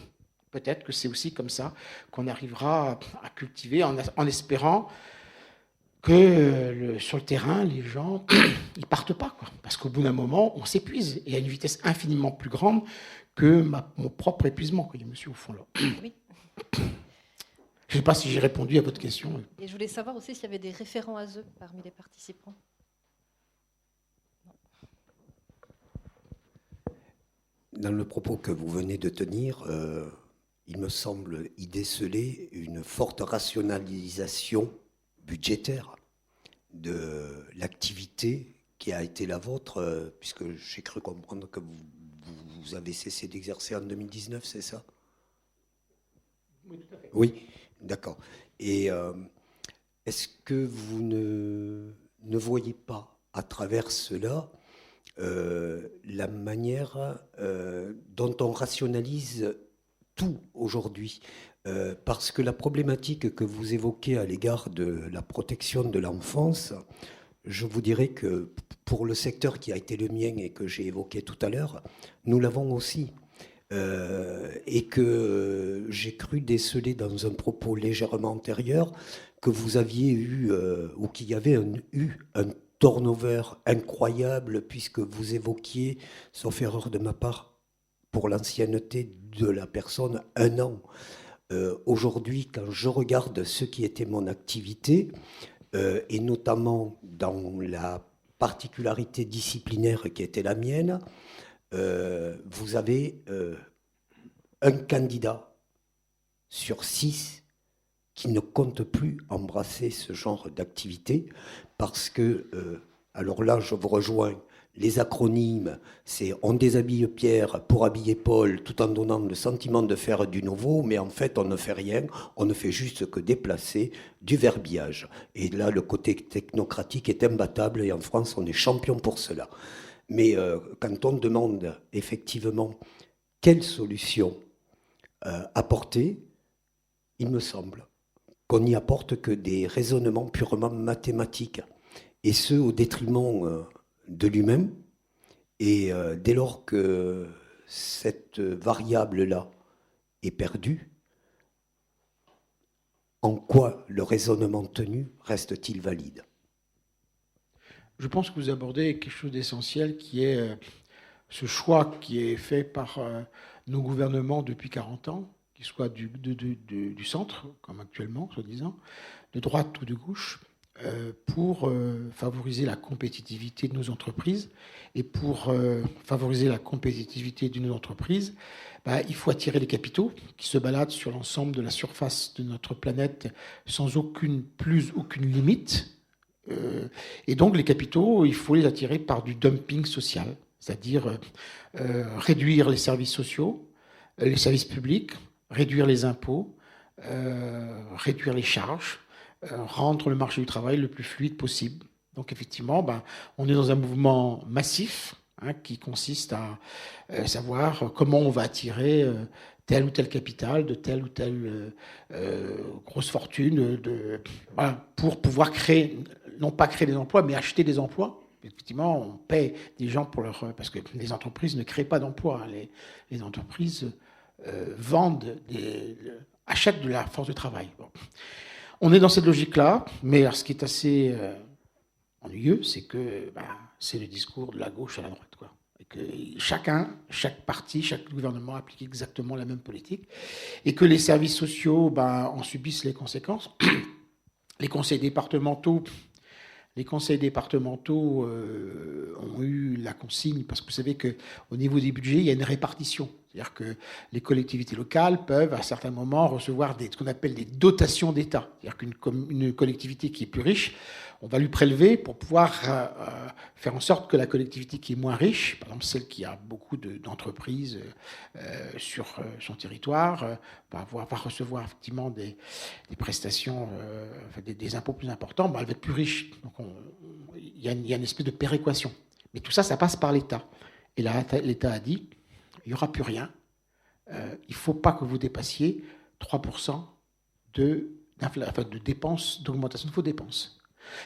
C: peut-être que c'est aussi comme ça qu'on arrivera à cultiver en espérant que sur le terrain, les gens, ils partent pas, quoi. Parce qu'au bout d'un moment, on s'épuise, et à une vitesse infiniment plus grande que mon propre épuisement, quoi, monsieur, au fond, là.
B: Oui.
C: Je ne sais pas si j'ai répondu à votre question.
B: Et je voulais savoir aussi s'il y avait des référents ASE parmi les participants.
E: Dans le propos que vous venez de tenir, il me semble y déceler une forte rationalisation budgétaire de l'activité qui a été la vôtre, puisque j'ai cru comprendre que vous avez cessé d'exercer en 2019, c'est ça?
C: Oui, tout à fait.
E: Oui, d'accord. Et est-ce que vous ne voyez pas à travers cela la manière dont on rationalise tout aujourd'hui, parce que la problématique que vous évoquez à l'égard de la protection de l'enfance, je vous dirais que pour le secteur qui a été le mien et que j'ai évoqué tout à l'heure, nous l'avons aussi. Et que j'ai cru déceler dans un propos légèrement antérieur que vous aviez eu, ou qu'il y avait eu un turnover incroyable, puisque vous évoquiez, sauf erreur de ma part, pour l'ancienneté de la personne, 1 an. Aujourd'hui, quand je regarde ce qui était mon activité, et notamment dans la particularité disciplinaire qui était la mienne, vous avez un candidat sur 6 qui ne compte plus embrasser ce genre d'activité parce que, alors là, je vous rejoins, les acronymes, c'est on déshabille Pierre pour habiller Paul tout en donnant le sentiment de faire du nouveau, mais en fait, on ne fait rien, on ne fait juste que déplacer du verbiage. Et là, le côté technocratique est imbattable et en France, on est champion pour cela. Mais quand on demande effectivement quelle solution apporter, il me semble qu'on n'y apporte que des raisonnements purement mathématiques, et ce au détriment de lui-même. Et dès lors que cette variable-là est perdue, en quoi le raisonnement tenu reste-t-il valide ?
C: Je pense que vous abordez quelque chose d'essentiel qui est ce choix qui est fait par nos gouvernements depuis 40 ans, qu'ils soient du centre, comme actuellement, soi-disant, de droite ou de gauche, pour favoriser la compétitivité de nos entreprises. Et pour favoriser la compétitivité de nos entreprises, il faut attirer les capitaux qui se baladent sur l'ensemble de la surface de notre planète sans aucune limite. Et donc les capitaux, il faut les attirer par du dumping social, c'est-à-dire réduire les services sociaux, les services publics, réduire les impôts, réduire les charges, rendre le marché du travail le plus fluide possible. Donc effectivement, on est dans un mouvement massif qui consiste à savoir comment on va attirer tel ou tel capital de telle ou telle grosse fortune pour pouvoir créer, non pas créer des emplois, mais acheter des emplois. Effectivement, on paie des gens pour parce que les entreprises ne créent pas d'emplois. Les entreprises vendent, achètent de la force de travail. Bon. On est dans cette logique-là, mais ce qui est assez ennuyeux, c'est que c'est le discours de la gauche à la droite, quoi. Et que chaque parti, chaque gouvernement applique exactement la même politique, et que les services sociaux en subissent les conséquences. Les conseils départementaux ont eu la consigne, parce que vous savez qu'au niveau des budgets, il y a une répartition. C'est-à-dire que les collectivités locales peuvent, à certains moments, recevoir ce qu'on appelle des dotations d'État. C'est-à-dire qu'une collectivité qui est plus riche, on va lui prélever pour pouvoir faire en sorte que la collectivité qui est moins riche, par exemple celle qui a beaucoup d'entreprises sur son territoire, va recevoir effectivement des prestations, des impôts plus importants, elle va être plus riche. Donc il y a une espèce de péréquation. Mais tout ça, ça passe par l'État. Et là, l'État a dit, il n'y aura plus rien. Il ne faut pas que vous dépassiez 3% de dépenses, d'augmentation de vos dépenses.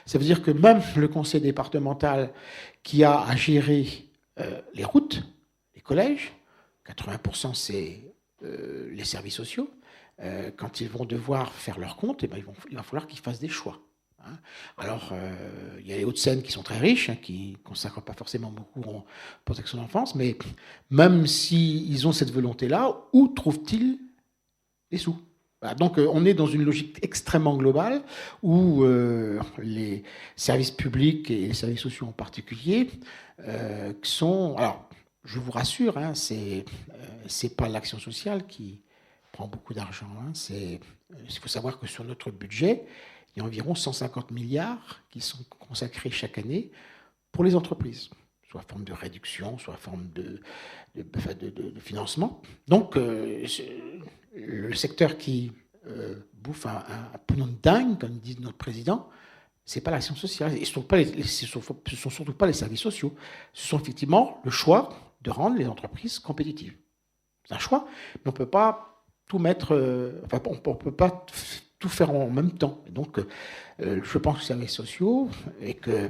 C: Ça veut dire que même le conseil départemental qui a à gérer les routes, les collèges, 80% c'est les services sociaux, quand ils vont devoir faire leur compte, il va falloir qu'ils fassent des choix. Alors, il y a les Hauts-de-Seine qui sont très riches, qui ne consacrent pas forcément beaucoup en protection de l'enfance, mais même s'ils ont cette volonté-là, où trouvent-ils les sous? Voilà, donc, on est dans une logique extrêmement globale où les services publics et les services sociaux en particulier sont... Alors, je vous rassure, c'est pas l'action sociale qui prend beaucoup d'argent. Il faut savoir que sur notre budget, il y a environ 150 milliards qui sont consacrés chaque année pour les entreprises, soit en forme de réduction, soit en forme de financement. Donc, le secteur qui bouffe un pognon de dingue, comme dit notre président, ce n'est pas l'action sociale. Et ce ne sont surtout pas les services sociaux. Ce sont effectivement le choix de rendre les entreprises compétitives. C'est un choix, mais on ne peut pas tout mettre... on ne peut pas tout faire en même temps. Et donc, je pense que les services sociaux et que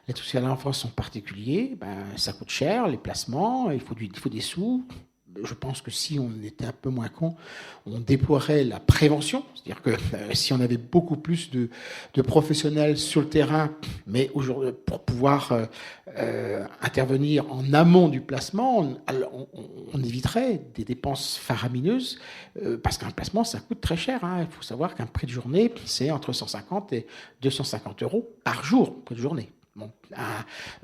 C: l'aide sociale à l'enfance en particulier, ça coûte cher, les placements, il faut des sous. Je pense que si on était un peu moins con, on déploierait la prévention. C'est-à-dire que si on avait beaucoup plus de professionnels sur le terrain, mais aujourd'hui, pour pouvoir intervenir en amont du placement, on éviterait des dépenses faramineuses, parce qu'un placement, ça coûte très cher. Il faut savoir qu'un prix de journée, c'est entre 150 et 250 euros par jour, prix de journée. Bon,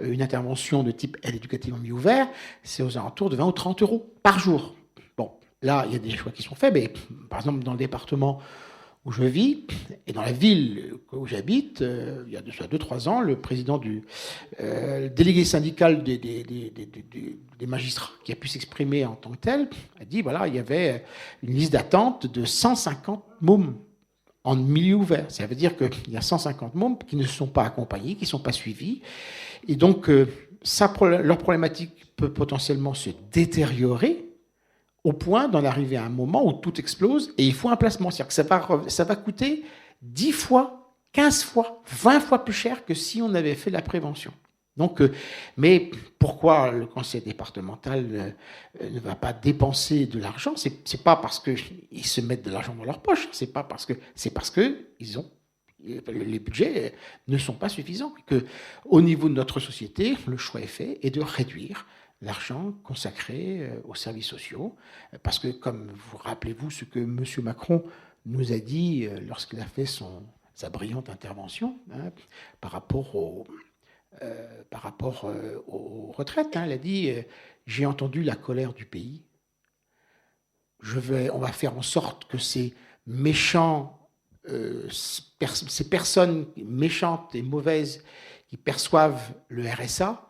C: une intervention de type aide éducative en milieu ouvert, c'est aux alentours de 20 ou 30 euros par jour. Bon, là, il y a des choix qui sont faits, mais par exemple, dans le département où je vis et dans la ville où j'habite, il y a 2-3 ans, le président du délégué syndical des magistrats, qui a pu s'exprimer en tant que tel, a dit voilà, il y avait une liste d'attente de 150 mômes en milieu ouvert. Ça veut dire qu'il y a 150 mômes qui ne sont pas accompagnés, qui ne sont pas suivis. Et donc, leur problématique peut potentiellement se détériorer au point d'en arriver à un moment où tout explose et il faut un placement. C'est-à-dire que ça va coûter 10 fois, 15 fois, 20 fois plus cher que si on avait fait la prévention. Donc, mais pourquoi le conseil départemental ne va pas dépenser de l'argent? C'est pas parce qu'ils se mettent de l'argent dans leur poche, c'est parce que les budgets ne sont pas suffisants. Que au niveau de notre société, le choix est fait et de réduire l'argent consacré aux services sociaux, parce que comme vous rappelez-vous ce que M. Macron nous a dit lorsqu'il a fait sa brillante intervention par rapport aux retraites. Il a dit j'ai entendu la colère du pays. On va faire en sorte que ces personnes méchantes et mauvaises qui perçoivent le RSA,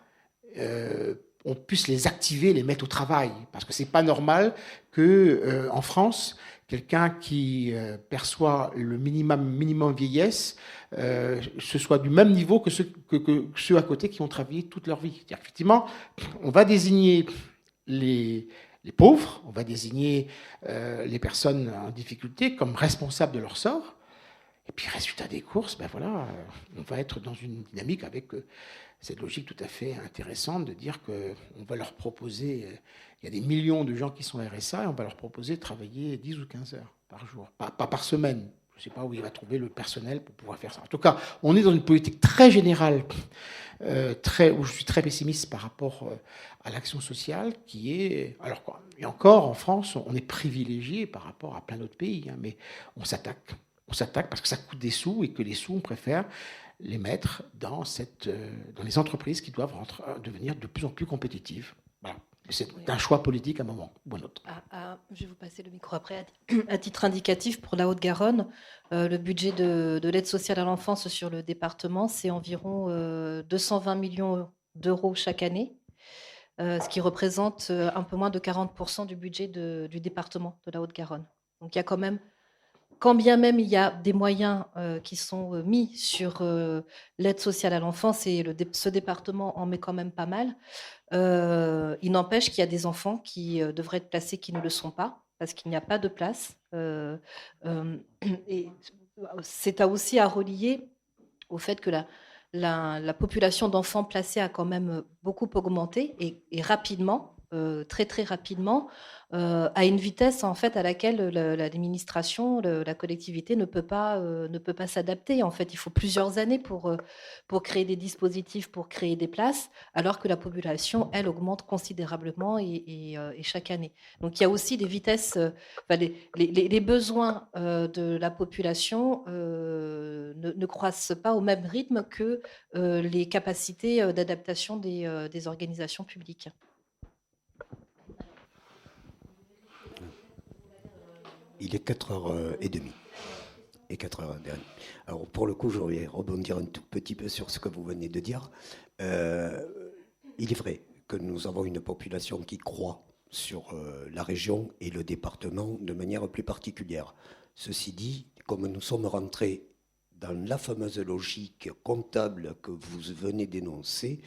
C: on puisse les activer, les mettre au travail. Parce que c'est pas normal que en France, quelqu'un qui perçoit le minimum vieillesse, ce soit du même niveau que ceux à côté qui ont travaillé toute leur vie. C'est-à-dire, effectivement, on va désigner les pauvres, on va désigner les personnes en difficulté comme responsables de leur sort. Et puis, résultat des courses, on va être dans une dynamique avec cette logique tout à fait intéressante de dire qu'on va leur proposer, il y a des millions de gens qui sont RSA, et on va leur proposer de travailler 10 ou 15 heures par jour, pas par semaine. Je ne sais pas où il va trouver le personnel pour pouvoir faire ça. En tout cas, on est dans une politique très générale, où je suis très pessimiste par rapport à l'action sociale, qui est... Alors quoi, et encore, en France, on est privilégié par rapport à plein d'autres pays, mais on s'attaque. On s'attaque parce que ça coûte des sous et que les sous, on préfère les mettre dans les entreprises qui doivent devenir de plus en plus compétitives. Voilà. C'est un choix politique à un moment ou à un autre.
B: Je vais vous passer le micro après. À titre indicatif, pour la Haute-Garonne, le budget de l'aide sociale à l'enfance sur le département, c'est environ 220 millions d'euros chaque année, ce qui représente un peu moins de 40% du budget du département de la Haute-Garonne. Donc il y a quand même quand bien même il y a des moyens qui sont mis sur l'aide sociale à l'enfance, et ce département en met quand même pas mal, il n'empêche qu'il y a des enfants qui devraient être placés qui ne le sont pas, parce qu'il n'y a pas de place. Et c'est aussi à relier au fait que la population d'enfants placés a quand même beaucoup augmenté, et rapidement, très très rapidement, à une vitesse en fait à laquelle l'administration, la collectivité ne peut pas s'adapter. En fait, il faut plusieurs années pour créer des dispositifs, pour créer des places, alors que la population, elle, augmente considérablement et chaque année. Donc il y a aussi des vitesses, les besoins de la population ne croissent pas au même rythme que les capacités d'adaptation des organisations publiques.
E: Il est 4h30 et 4h30. Alors pour le coup, je vais rebondir un tout petit peu sur ce que vous venez de dire. Il est vrai que nous avons une population qui croît sur la région et le département de manière plus particulière. Ceci dit, comme nous sommes rentrés dans la fameuse logique comptable que vous venez d'énoncer,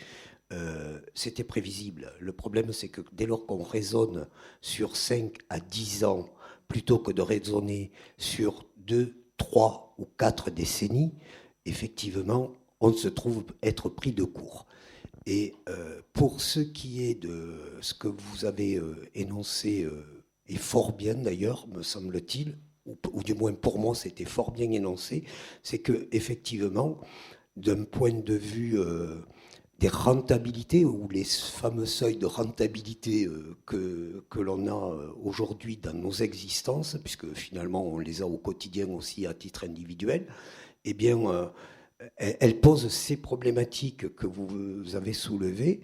E: c'était prévisible. Le problème, c'est que dès lors qu'on raisonne sur 5 à 10 ans, plutôt que de raisonner sur 2, 3 ou 4 décennies, effectivement, on se trouve être pris de court. Et pour ce qui est de ce que vous avez énoncé, et fort bien d'ailleurs, me semble-t-il, ou du moins pour moi, c'était fort bien énoncé, c'est que effectivement, d'un point de vue des rentabilités, ou les fameux seuils de rentabilité que l'on a aujourd'hui dans nos existences, puisque finalement on les a au quotidien aussi à titre individuel, eh bien, elle pose ces problématiques que vous avez soulevées,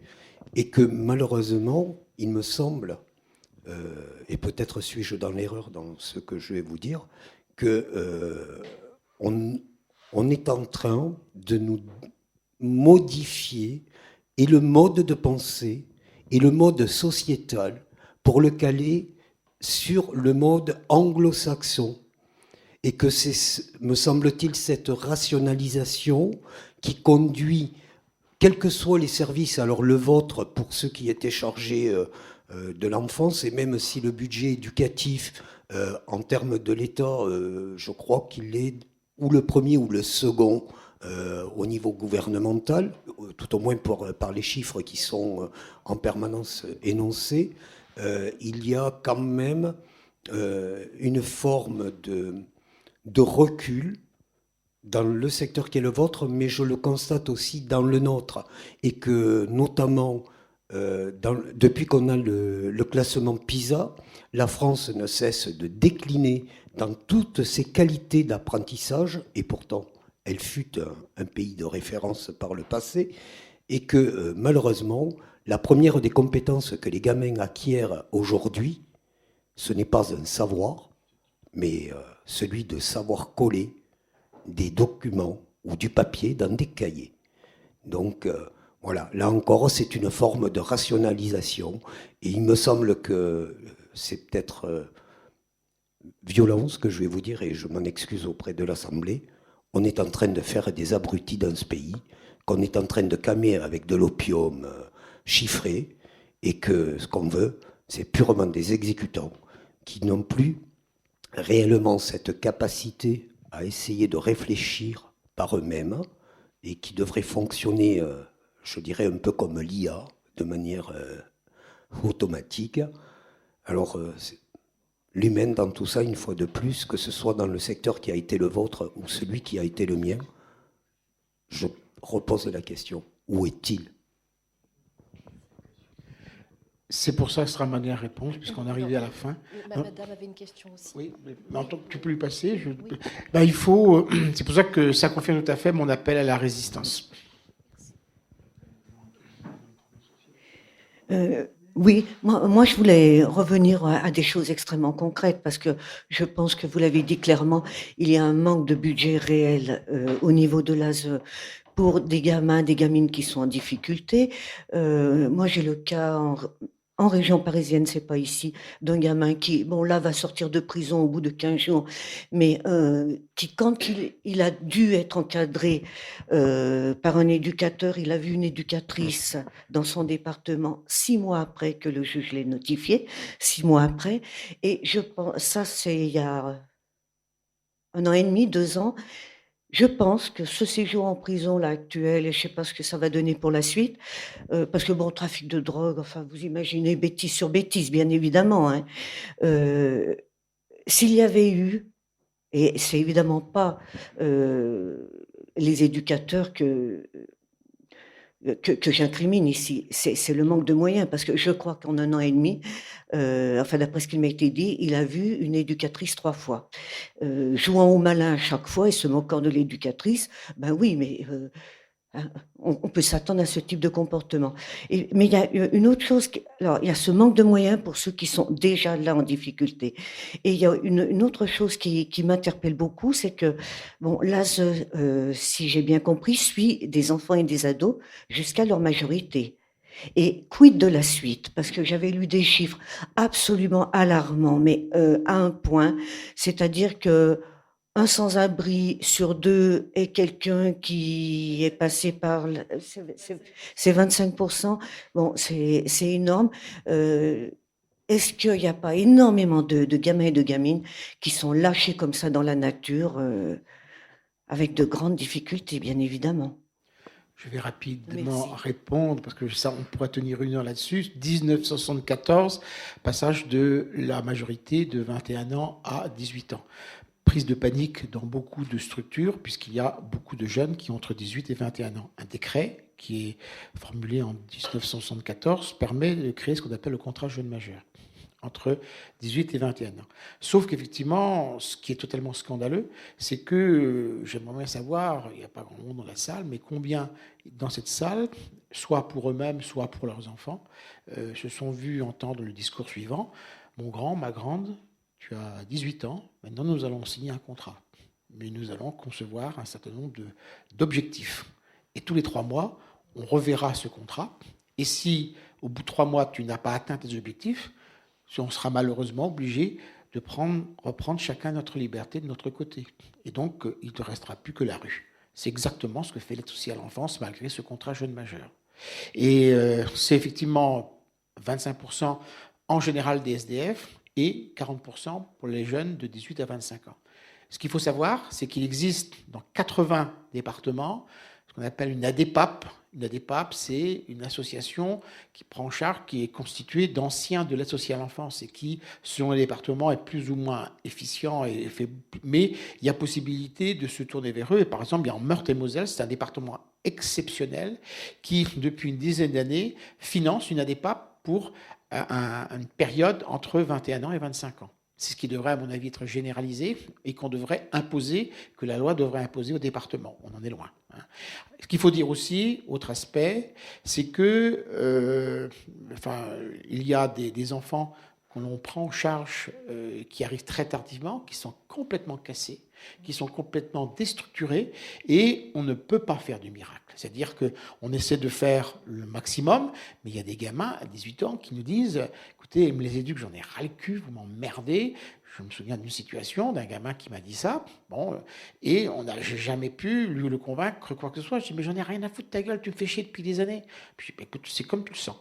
E: et que malheureusement, il me semble, et peut-être suis-je dans l'erreur dans ce que je vais vous dire, que on est en train de nous modifier et le mode de pensée et le mode sociétal pour le caler sur le mode anglo-saxon. Et que c'est, me semble-t-il, cette rationalisation qui conduit, quels que soient les services, alors le vôtre pour ceux qui étaient chargés de l'enfance, et même si le budget éducatif en termes de l'État, je crois qu'il est ou le premier ou le second au niveau gouvernemental, tout au moins par les chiffres qui sont en permanence énoncés, il y a quand même une forme de recul dans le secteur qui est le vôtre, mais je le constate aussi dans le nôtre, et que notamment depuis qu'on a le classement PISA, la France ne cesse de décliner dans toutes ses qualités d'apprentissage, et pourtant elle fut un pays de référence par le passé, et que malheureusement, la première des compétences que les gamins acquièrent aujourd'hui, ce n'est pas un savoir, mais celui de savoir coller des documents ou du papier dans des cahiers. Donc voilà, là encore, c'est une forme de rationalisation, et il me semble que c'est peut-être violent ce que je vais vous dire, et je m'en excuse auprès de l'Assemblée. On est en train de faire des abrutis dans ce pays, qu'on est en train de calmer avec de l'opium chiffré, et que ce qu'on veut, c'est purement des exécutants qui n'ont plus réellement cette capacité à essayer de réfléchir par eux-mêmes, et qui devraient fonctionner, je dirais, un peu comme l'IA, de manière automatique. Alors, l'humain dans tout ça, une fois de plus, que ce soit dans le secteur qui a été le vôtre ou celui qui a été le mien, je repose la question, où est-il ?
C: C'est pour ça que ce sera ma dernière réponse, puisqu'on est arrivé à la fin.
B: Madame avait une question aussi.
C: Oui, mais en tant que tu peux lui passer. Ben, il faut. C'est pour ça que ça confirme tout à fait mon appel à la résistance.
G: Oui, moi je voulais revenir à des choses extrêmement concrètes, parce que je pense que vous l'avez dit clairement, il y a un manque de budget réel au niveau de l'ASE pour des gamins, des gamines qui sont en difficulté. Moi j'ai le cas en région parisienne, c'est pas ici, d'un gamin qui, bon là, va sortir de prison au bout de 15 jours, mais qui, quand il a dû être encadré par un éducateur, il a vu une éducatrice dans son département 6 mois après que le juge l'ait notifié, 6 mois après, et je pense, ça c'est il y a 1 an et demi, 2 ans. Je pense que ce séjour en prison, là, actuel, et je sais pas ce que ça va donner pour la suite, parce que bon, trafic de drogue, enfin, vous imaginez bêtise sur bêtise, bien évidemment, hein. S'il y avait eu, et c'est évidemment pas les éducateurs que j'incrimine ici, c'est le manque de moyens, parce que je crois qu'en 1 an et demi, enfin d'après ce qu'il m'a été dit, il a vu une éducatrice 3 fois. Jouant au malin à chaque fois et se moquant de l'éducatrice, ben oui, mais hein, on peut s'attendre à ce type de comportement. Mais il y a une autre chose, alors il y a ce manque de moyens pour ceux qui sont déjà là en difficulté. Et il y a une autre chose qui m'interpelle beaucoup, c'est que bon, l'ASE, si j'ai bien compris, suit des enfants et des ados jusqu'à leur majorité. Et quid de la suite? Parce que j'avais lu des chiffres absolument alarmants, mais à un point, c'est-à-dire que un sans-abri sur 2 est quelqu'un qui est passé par... C'est 25%. Bon, c'est énorme. Est-ce qu'il n'y a pas énormément de gamins et de gamines qui sont lâchés comme ça dans la nature, avec de grandes difficultés, bien évidemment?
C: Je vais rapidement répondre, parce que ça, on pourrait tenir 1 heure là-dessus. 1974, passage de la majorité de 21 ans à 18 ans. Prise de panique dans beaucoup de structures, puisqu'il y a beaucoup de jeunes qui ont entre 18 et 21 ans. Un décret qui est formulé en 1974 permet de créer ce qu'on appelle le contrat jeune majeur, entre 18 et 21 ans. Sauf qu'effectivement, ce qui est totalement scandaleux, c'est que, j'aimerais bien savoir, il n'y a pas grand monde dans la salle, mais combien dans cette salle, soit pour eux-mêmes, soit pour leurs enfants, se sont vus entendre le discours suivant: mon grand, ma grande, tu as 18 ans, maintenant nous allons signer un contrat. Mais nous allons concevoir un certain nombre d'objectifs. Et tous les 3 mois, on reverra ce contrat. Et si, au bout de 3 mois, tu n'as pas atteint tes objectifs, on sera malheureusement obligé de reprendre chacun notre liberté de notre côté. Et donc, il ne restera plus que la rue. C'est exactement ce que fait l'aide sociale à l'enfance malgré ce contrat jeune majeur. Et c'est effectivement 25% en général des SDF et 40% pour les jeunes de 18 à 25 ans. Ce qu'il faut savoir, c'est qu'il existe dans 80 départements ce qu'on appelle une ADEPAP. Une ADEPAP, c'est une association qui prend en charge, qui est constituée d'anciens de l'aide sociale à l'enfance et qui, selon les départements, est plus ou moins efficient. Mais il y a possibilité de se tourner vers eux. Et par exemple, il y a en Meurthe-et-Moselle, c'est un département exceptionnel qui, depuis une dizaine d'années, finance une ADEPAP pour une période entre 21 ans et 25 ans. C'est ce qui devrait, à mon avis, être généralisé et qu'on devrait imposer, que la loi devrait imposer au département. On en est loin. Ce qu'il faut dire aussi, autre aspect, c'est que, il y a des enfants que l'on prend en charge qui arrivent très tardivement, qui sont complètement cassés, qui sont complètement déstructurés, et on ne peut pas faire du miracle. C'est-à-dire qu'on essaie de faire le maximum, mais il y a des gamins à 18 ans qui nous disent « Écoutez, les éducs, j'en ai ras le cul, vous m'emmerdez ». Je me souviens d'une situation d'un gamin qui m'a dit ça, et j'ai jamais pu lui le convaincre quoi que ce soit. Je dis « Mais j'en ai rien à foutre de ta gueule, tu me fais chier depuis des années ». Puis écoute, c'est comme tu le sens.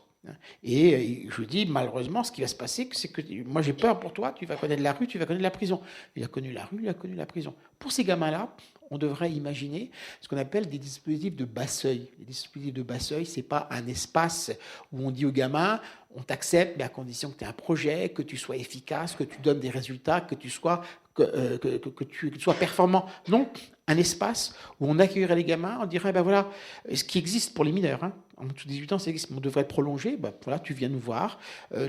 C: Et je lui dis, malheureusement, ce qui va se passer, c'est que moi j'ai peur pour toi, tu vas connaître la rue, tu vas connaître la prison. Il a connu la rue, il a connu la prison. Pour ces gamins-là, on devrait imaginer ce qu'on appelle des dispositifs de bas seuil. Les dispositifs de bas seuil, c'est pas un espace où on dit aux gamins, on t'accepte, mais à condition que tu aies un projet, que tu sois efficace, que tu donnes des résultats, que tu sois performant. Non, un espace où on accueillerait les gamins, on dirait, ben voilà, ce qui existe pour les mineurs, en dessous de 18 ans, ça existe, mais on devrait être prolongé. Ben voilà, tu viens nous voir,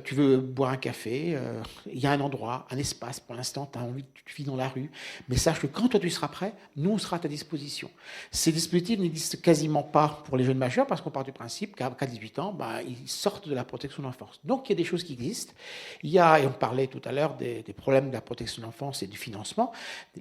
C: tu veux boire un café, il y a un endroit, un espace, pour l'instant, tu as envie, tu vis dans la rue, mais sache que quand toi tu seras prêt, nous on sera à ta disposition. Ces dispositifs n'existent quasiment pas pour les jeunes majeurs, parce qu'on part du principe qu'à 18 ans, ils sortent de la protection de l'enfance. Donc il y a des choses qui existent. Il y a, et on parlait tout à l'heure des problèmes de la protection de l'enfance et du financement,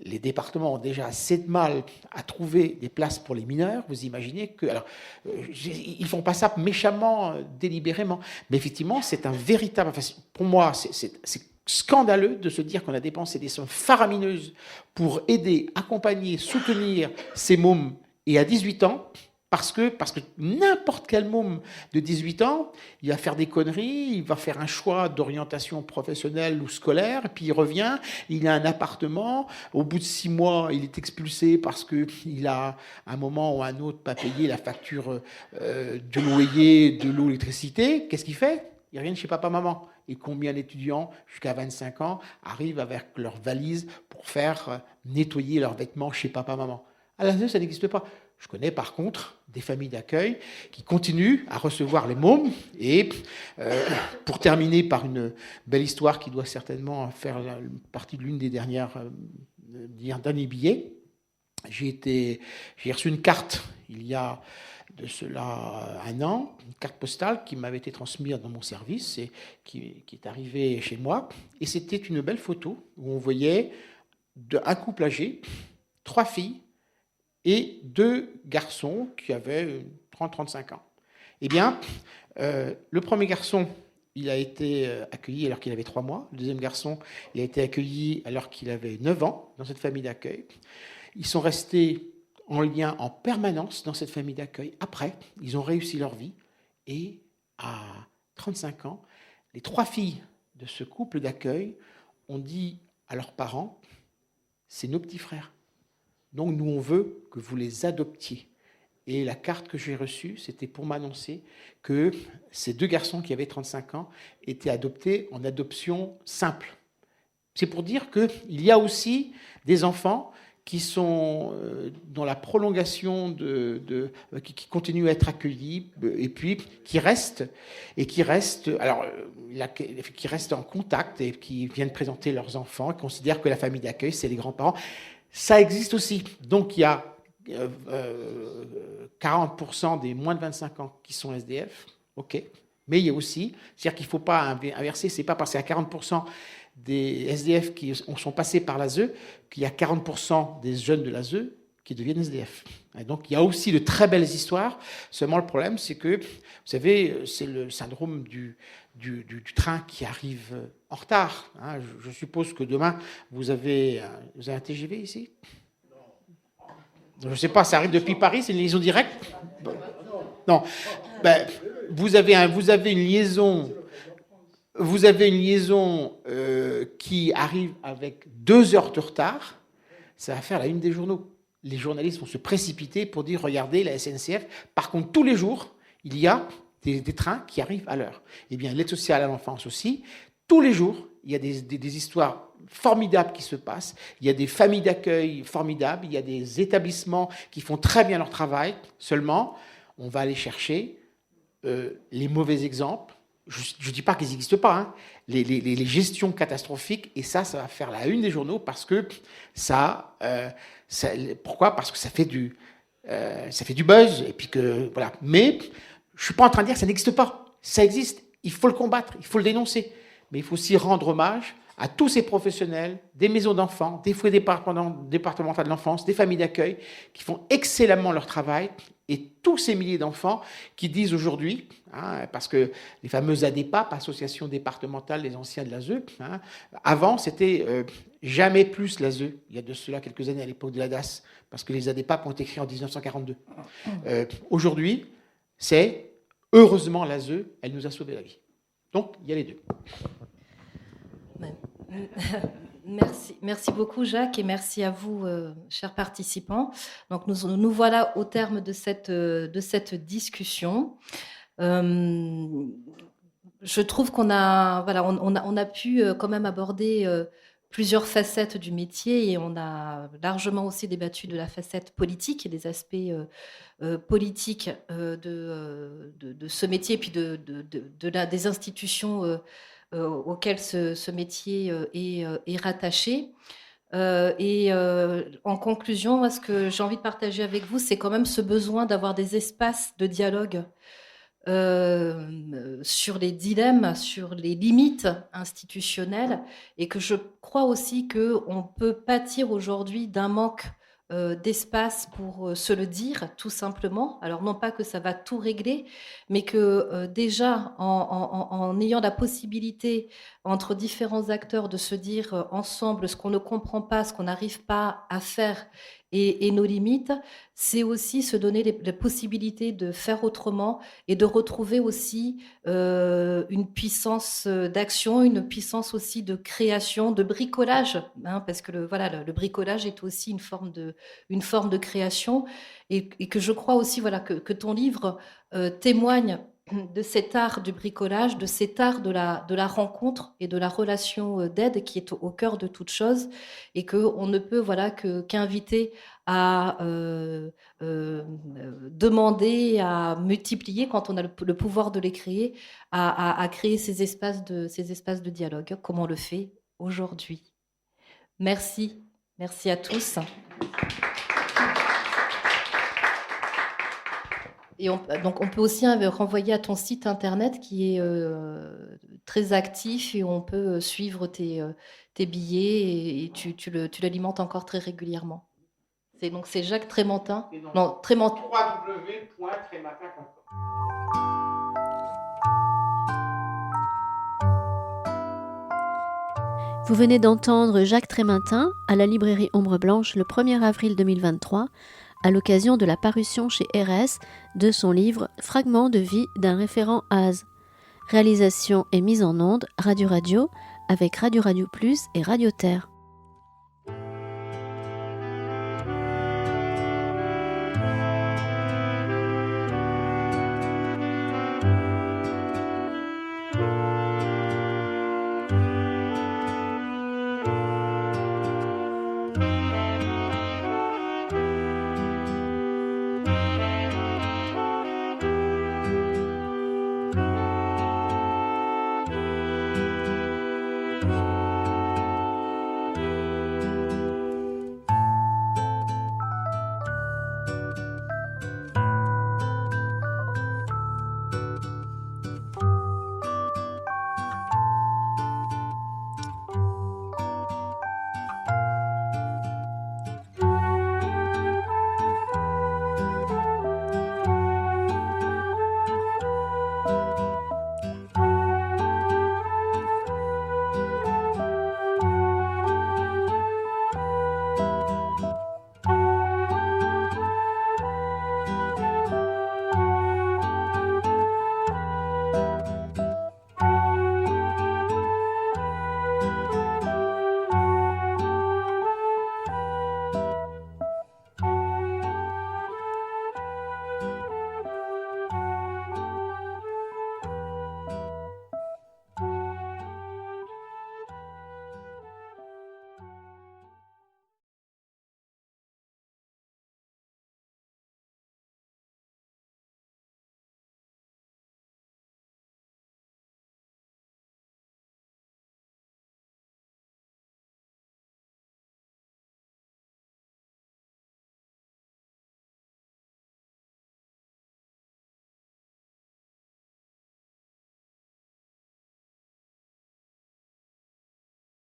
C: les départements ont déjà assez de mal mal à trouver des places pour les mineurs, vous imaginez que... Alors, ils ne font pas ça méchamment, délibérément, mais effectivement, c'est un véritable... Enfin, pour moi, c'est scandaleux de se dire qu'on a dépensé des sommes faramineuses pour aider, accompagner, soutenir ces mômes, et à 18 ans, parce que n'importe quel môme de 18 ans, il va faire des conneries, il va faire un choix d'orientation professionnelle ou scolaire, et puis il revient, il a un appartement, au bout de 6 mois, il est expulsé parce qu'il a, à un moment ou à un autre, pas payé la facture du loyer, de l'eau, l'électricité. Qu'est-ce qu'il fait? Il revient chez papa-maman. Et combien d'étudiants, jusqu'à 25 ans, arrivent avec leur valise pour faire nettoyer leurs vêtements chez papa-maman? À l'ASE, ça n'existe pas. Je connais par contre des familles d'accueil qui continuent à recevoir les mômes. Et pour terminer par une belle histoire qui doit certainement faire partie de l'une des derniers billets, j'ai reçu une carte il y a de cela 1 an, une carte postale qui m'avait été transmise dans mon service et qui est arrivée chez moi. Et c'était une belle photo où on voyait un couple âgé, 3 filles, et 2 garçons qui avaient 30-35 ans. Eh bien, le premier garçon, il a été accueilli alors qu'il avait 3 mois. Le deuxième garçon, il a été accueilli alors qu'il avait 9 ans dans cette famille d'accueil. Ils sont restés en lien en permanence dans cette famille d'accueil. Après, ils ont réussi leur vie. Et à 35 ans, les 3 filles de ce couple d'accueil ont dit à leurs parents, c'est nos petits frères. Donc nous, on veut que vous les adoptiez. Et la carte que j'ai reçue, c'était pour m'annoncer que ces 2 garçons qui avaient 35 ans étaient adoptés en adoption simple. C'est pour dire qu'il y a aussi des enfants qui sont dans la prolongation qui continuent à être accueillis et puis qui restent en contact et qui viennent présenter leurs enfants et considèrent que la famille d'accueil, c'est les grands-parents. Ça existe aussi. Donc, il y a 40% des moins de 25 ans qui sont SDF, ok. Mais il y a aussi, c'est-à-dire qu'il ne faut pas inverser, c'est pas parce qu'il y a 40% des SDF qui sont passés par l'ASE qu'il y a 40% des jeunes de l'ASE qui deviennent SDF. Et donc, il y a aussi de très belles histoires. Seulement, le problème, c'est que, vous savez, c'est le syndrome du train qui arrive en retard. Hein. Je suppose que demain, vous avez un TGV ici? Je ne sais pas, ça arrive depuis Paris, c'est une liaison directe? Non. Ben, vous avez une liaison qui arrive avec 2 heures de retard. Ça va faire la une des journaux. Les journalistes vont se précipiter pour dire, regardez, la SNCF, par contre, tous les jours, il y a des trains qui arrivent à l'heure. Eh bien, l'aide sociale à l'enfance aussi, tous les jours, il y a des histoires formidables qui se passent, il y a des familles d'accueil formidables, il y a des établissements qui font très bien leur travail, seulement, on va aller chercher les mauvais exemples. Je ne dis pas qu'ils n'existent pas, hein. Les gestions catastrophiques, et ça va faire la une des journaux parce que pourquoi? Parce que ça fait du buzz, et puis que, voilà. Mais je ne suis pas en train de dire que ça n'existe pas. Ça existe, il faut le combattre, il faut le dénoncer. Mais il faut aussi rendre hommage à tous ces professionnels, des maisons d'enfants, des foyers départementaux de l'enfance, des familles d'accueil, qui font excellemment leur travail, et tous ces milliers d'enfants qui disent aujourd'hui, hein, parce que les fameuses ADEPAP, Association départementale des anciens de l'ASE, hein, avant c'était jamais plus l'ASE, il y a de cela quelques années à l'époque de la DAS, parce que les ADEPAP ont été créés en 1942. Aujourd'hui, c'est heureusement l'ASE, elle nous a sauvé la vie. Donc, il y a les deux.
B: Merci beaucoup Jacques et merci à vous, chers participants. Donc nous voilà au terme de cette discussion. Je trouve qu'on a pu quand même aborder plusieurs facettes du métier et on a largement aussi débattu de la facette politique et des aspects politiques de ce métier et puis des institutions auquel ce métier est rattaché. En conclusion, moi, ce que j'ai envie de partager avec vous, c'est quand même ce besoin d'avoir des espaces de dialogue sur les dilemmes, sur les limites institutionnelles, et que je crois aussi qu'on peut pâtir aujourd'hui d'un manque d'espace pour se le dire, tout simplement. Alors non pas que ça va tout régler, mais que déjà en ayant la possibilité entre différents acteurs de se dire ensemble ce qu'on ne comprend pas, ce qu'on n'arrive pas à faire et nos limites, c'est aussi se donner les possibilités de faire autrement et de retrouver aussi une puissance d'action, une puissance aussi de création, de bricolage, hein, parce que le bricolage est aussi une forme de création, et que je crois aussi que ton livre témoigne de cet art du bricolage, de cet art de la rencontre et de la relation d'aide qui est au cœur de toute chose, et qu'on ne peut qu'inviter à demander, à multiplier, quand on a le pouvoir de les créer, à créer ces espaces de dialogue, comme on le fait aujourd'hui. Merci à tous. Et on peut aussi renvoyer à ton site internet qui est très actif, et on peut suivre tes billets, et tu l'alimentes encore très régulièrement. C'est Jacques Trémantin. Non, Trémantin.
C: www.trémantin.com.
A: Vous venez d'entendre Jacques Trémantin à la librairie Ombre Blanche le 1er avril 2023, à l'occasion de la parution chez RS de son livre « Fragments de vie d'un référent ASE ». Réalisation et mise en onde Radio avec Radio Plus et Radio Terre.